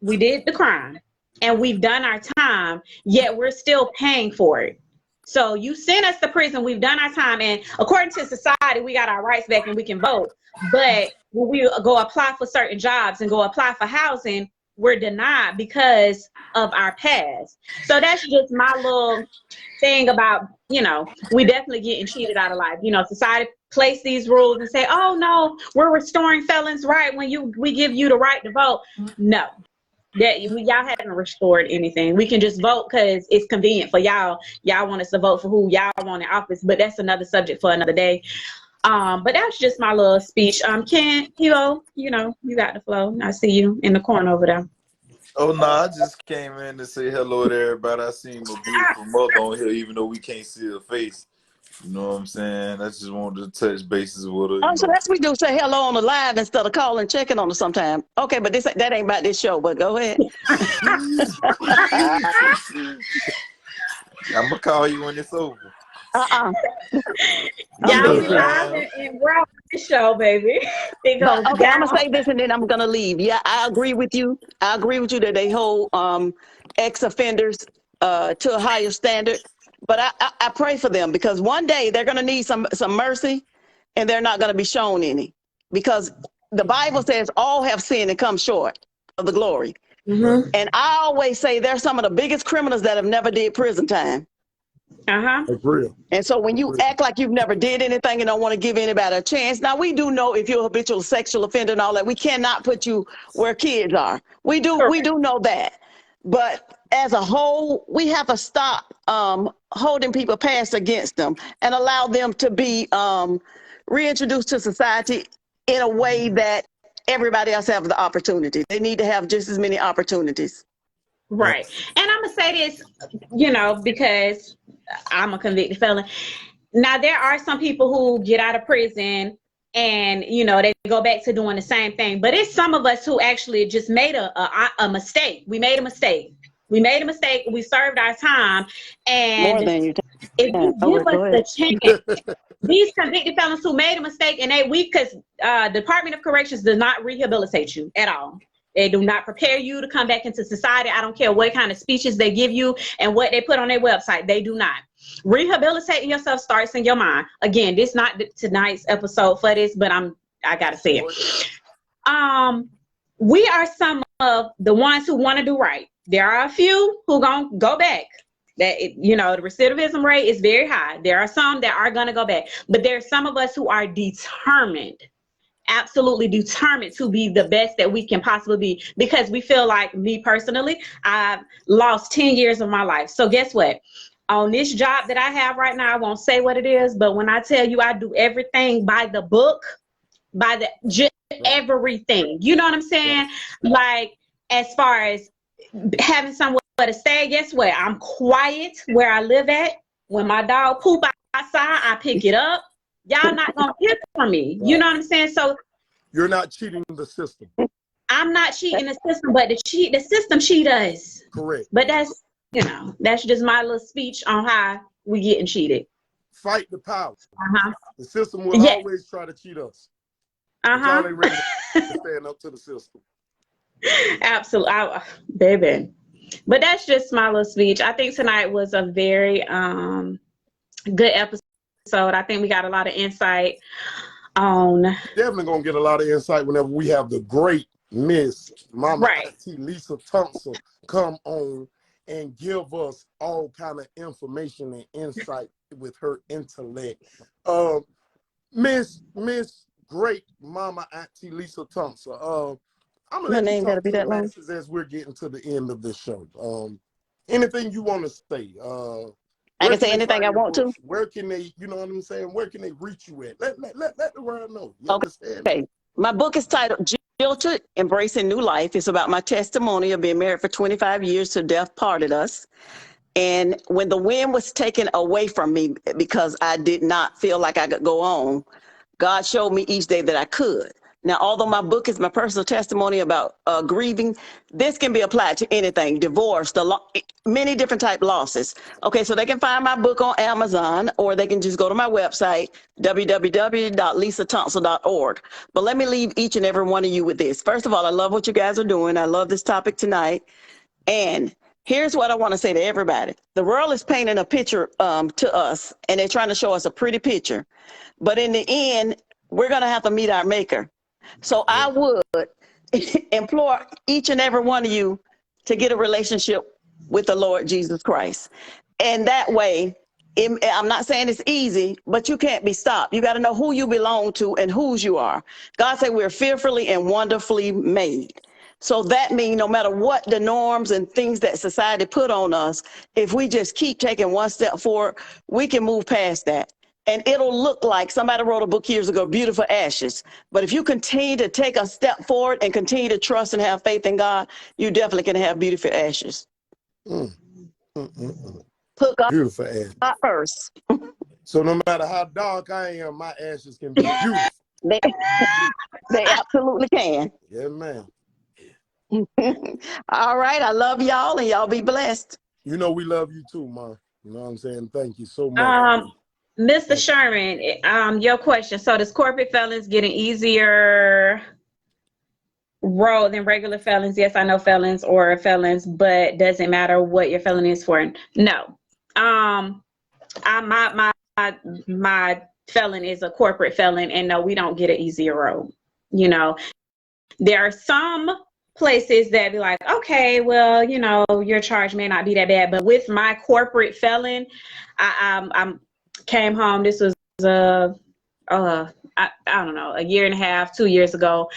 we did the crime and we've done our time, yet we're still paying for it. So you send us to prison, we've done our time, and according to society, we got our rights back and we can vote. But when we go apply for certain jobs and go apply for housing, we're denied because of our past. So that's just my little thing about, we definitely getting cheated out of life. Society place these rules and say, oh no, we're restoring felons' right when we give you the right to vote. No. Y'all haven't restored anything. We can just vote because it's convenient for y'all. Y'all want us to vote for who y'all want in office, but that's another subject for another day. But that's just my little speech. Ken, you got the flow. I see you in the corner over there. Oh no, I just came in to say hello to everybody. I seen my beautiful mother on here, even though we can't see her face. You know what I'm saying? I just wanted to touch bases with her. So that's what we do, say hello on the live instead of calling, checking on her sometime. Okay, but that ain't about this show, but go ahead. I'm going to call you when it's over. Y'all be live and we're on this show, baby. Okay, I'm going to say this and then I'm going to leave. Yeah, I agree with you. I agree with you that they hold ex-offenders to a higher standard. But I pray for them because one day they're going to need some mercy and they're not going to be shown any, because the Bible says all have sinned and come short of the glory. And I always say they're some of the biggest criminals that have never did prison time. And so when you act like you've never did anything and don't want to give anybody a chance, now we do know if you're a habitual sexual offender and all that, we cannot put you where kids are. We do know that. But as a whole, we have to stop holding people past against them and allow them to be reintroduced to society in a way that everybody else have the opportunity. They need to have just as many opportunities. Right. And I'm going to say this, you know, because I'm a convicted felon. Now, there are some people who get out of prison and, you know, they go back to doing the same thing. But it's some of us who actually just made a mistake. We made a mistake. We made a mistake. We served our time. And More than you if you Oh, give go us ahead. the chance, these convicted felons who made a mistake, and because Department of Corrections does not rehabilitate you at all. They do not prepare you to come back into society. I don't care what kind of speeches they give you and what they put on their website. They do not. Rehabilitating yourself starts in your mind. Again, this is not tonight's episode for this, but I gotta say it. We are some of the ones who want to do right. There are a few who gonna go back. You know, the recidivism rate is very high. There are some that are gonna go back, but there are some of us who are determined, absolutely determined to be the best that we can possibly be, because we feel like, me personally, I've lost 10 years of my life. So guess what? On this job that I have right now, I won't say what it is, but when I tell you I do everything by the book, just everything, you know what I'm saying? Like, as far as having somewhere to stay, guess what? I'm quiet where I live at. When my dog poop outside, I pick it up. Y'all not gonna hear from me. You know what I'm saying? So you're not cheating the system. I'm not cheating the system, but the system cheat us. Correct. But that's, you know, that's just my little speech on how we getting cheated. Fight the power. Uh-huh. The system will always try to cheat us. Uh-huh. Until they ready to stand up to the system. Absolutely, baby. But that's just my little speech. I think tonight was a very good episode. I think we got a lot of insight on. Definitely gonna get a lot of insight whenever we have the great Miss Mama Auntie Lisa Thompson come on and give us all kind of information and insight with her intellect. Miss Great Mama Auntie Lisa Thompson. I'm gonna let you talk to the masses as we're getting to the end of this show. Anything you want to say? I can say anything I want to. Where can they, you know what I'm saying? Where can they reach you at? Let the world know. You understand? Okay. My book is titled P.I.O.T.W, Embracing New Life. It's about my testimony of being married for 25 years till death parted us. And when the wind was taken away from me because I did not feel like I could go on, God showed me each day that I could. Now, although my book is my personal testimony about grieving, this can be applied to anything, divorce, many different type losses. Okay, so they can find my book on Amazon, or they can just go to my website, www.lisathompson.org. But let me leave each and every one of you with this. First of all, I love what you guys are doing. I love this topic tonight. And here's what I want to say to everybody. The world is painting a picture to us, and they're trying to show us a pretty picture. But in the end, we're going to have to meet our maker. So I would implore each and every one of you to get a relationship with the Lord Jesus Christ. And that way, I'm not saying it's easy, but you can't be stopped. You got to know who you belong to and whose you are. God said we're fearfully and wonderfully made. So that means no matter what the norms and things that society put on us, if we just keep taking one step forward, we can move past that. And it'll look like, somebody wrote a book years ago, Beautiful Ashes. But if you continue to take a step forward and continue to trust and have faith in God, you definitely can have beautiful ashes. Put God beautiful ashes first. So no matter how dark I am, my ashes can be beautiful. They absolutely can. Yeah, man. All right. I love y'all, and y'all be blessed. You know we love you too, Ma. You know what I'm saying? Thank you so much. Mr. Sherman, your question. So does corporate felons get an easier road than regular felons? Yes, I know felons or felons, but doesn't matter what your felon is for. No. My felon is a corporate felon, and no, we don't get an easier road. You know, there are some places that be like, okay, well, you know, your charge may not be that bad, but with my corporate felon, I came home. This was I don't know, a year and a half, 2 years ago.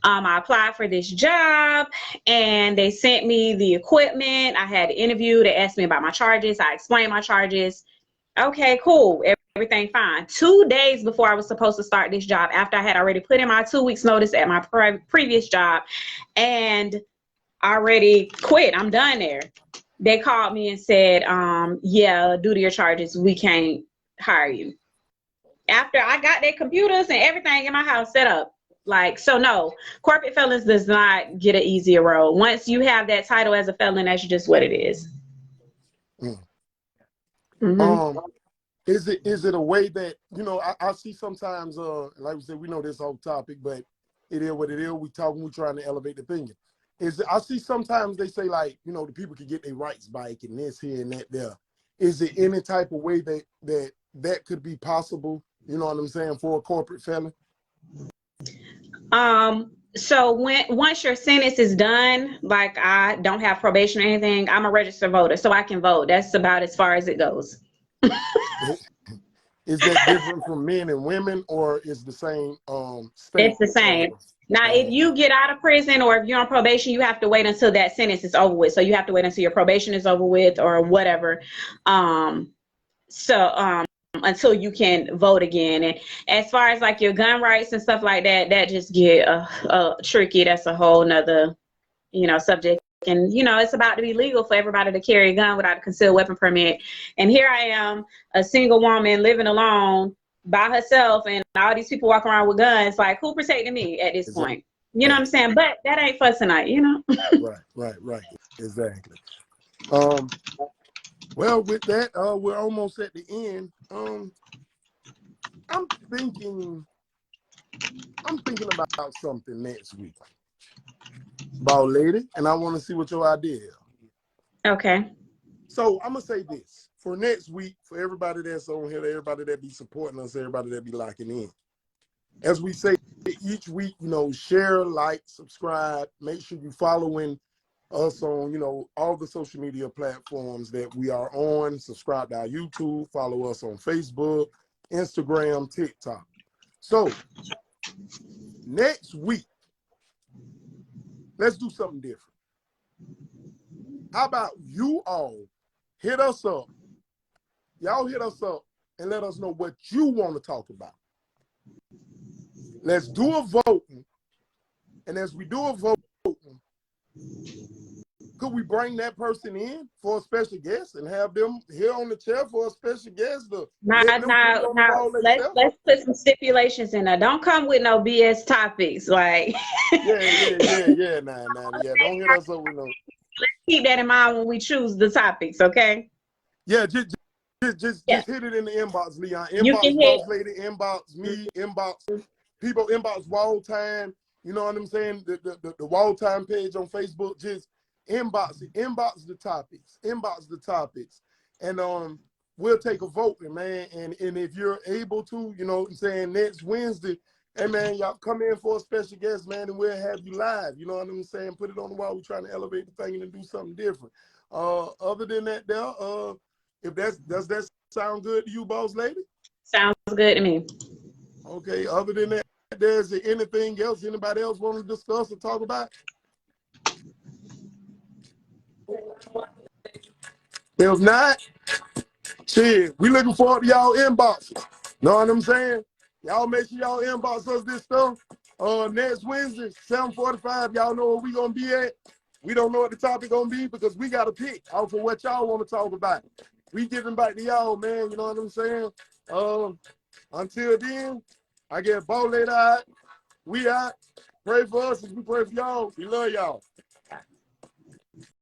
I applied for this job, and they sent me the equipment. I had an interview. They asked me about my charges. I explained my charges. Okay, cool. Everything fine. 2 days before I was supposed to start this job, after I had already put in my 2 weeks notice at my previous job, and already quit. I'm done there. They called me and said, yeah, due to your charges, we can't hire you. After I got their computers and everything in my house set up. Like, so no, corporate felons does not get an easier road. Once you have that title as a felon, that's just what it is. Mm-hmm. Is it a way that, you know, I see sometimes, like we said, we know this whole topic, but it is what it is. We trying to elevate the opinion. I see sometimes they say, like, you know, the people can get their rights back and this here and that there. Is it any type of way that could be possible, you know what I'm saying, for a corporate felon? So once your sentence is done, like I don't have probation or anything, I'm a registered voter, so I can vote. That's about as far as it goes. Is that different from men and women, or is the same state? It's the same. Now, if you get out of prison or if you're on probation, you have to wait until that sentence is over with. So you have to wait until your probation is over with or whatever. Until you can vote again. And as far as like your gun rights and stuff like that, that just get tricky. That's a whole nother, you know, subject. And, you know, it's about to be legal for everybody to carry a gun without a concealed weapon permit. And here I am, a single woman living alone by herself, and all these people walking around with guns. Like, who protecting me at this point? You know what I'm saying? But that ain't for tonight, you know? Right. Exactly. Well, with that, we're almost at the end. I'm thinking about something next week, Ball Lady, and I want to see what your idea is. Okay. So I'm gonna say this for next week, for everybody that's on here, everybody that be supporting us, everybody that be locking in. As we say each week, you know, share, like, subscribe. Make sure you following us on, you know, all the social media platforms that we are on. Subscribe to our YouTube, follow us on Facebook, Instagram, TikTok. So next week, let's do something different. How about you all hit us up? Y'all hit us up and let us know what you want to talk about. Let's do a voting. And as we do a voting, could we bring that person in for a special guest and have them here on the chair for a special guest? Let's put some stipulations in there. Don't come with no BS topics. Like yeah. Don't hit us up with no. Let's keep that in mind when we choose the topics, okay? Yeah, just hit it in the inbox, Leon. Inbox Boss Lady, inbox me, inbox people, inbox WALLTime. You know what I'm saying? The WALLTime page on Facebook. Just inbox the topics, and we'll take a vote, man. And if you're able to, you know what I'm saying, next Wednesday, hey man, y'all come in for a special guest, man, and we'll have you live. You know what I'm saying? Put it on the wall. We're trying to elevate the thing and do something different. Other than that, does that sound good to you, Boss Lady? Sounds good to me. Okay. Other than that, there's anything else anybody else want to discuss or talk about? If not, shit, we looking forward to y'all inboxes. Know what I'm saying? Y'all make sure y'all inbox us this stuff. Next Wednesday, 7:45. Y'all know where we gonna be at. We don't know what the topic gonna be because we gotta pick off of what y'all want to talk about. We giving back to y'all, man. You know what I'm saying? Until then, I get Ball Lady out. We out. Pray for us as we pray for y'all. We love y'all.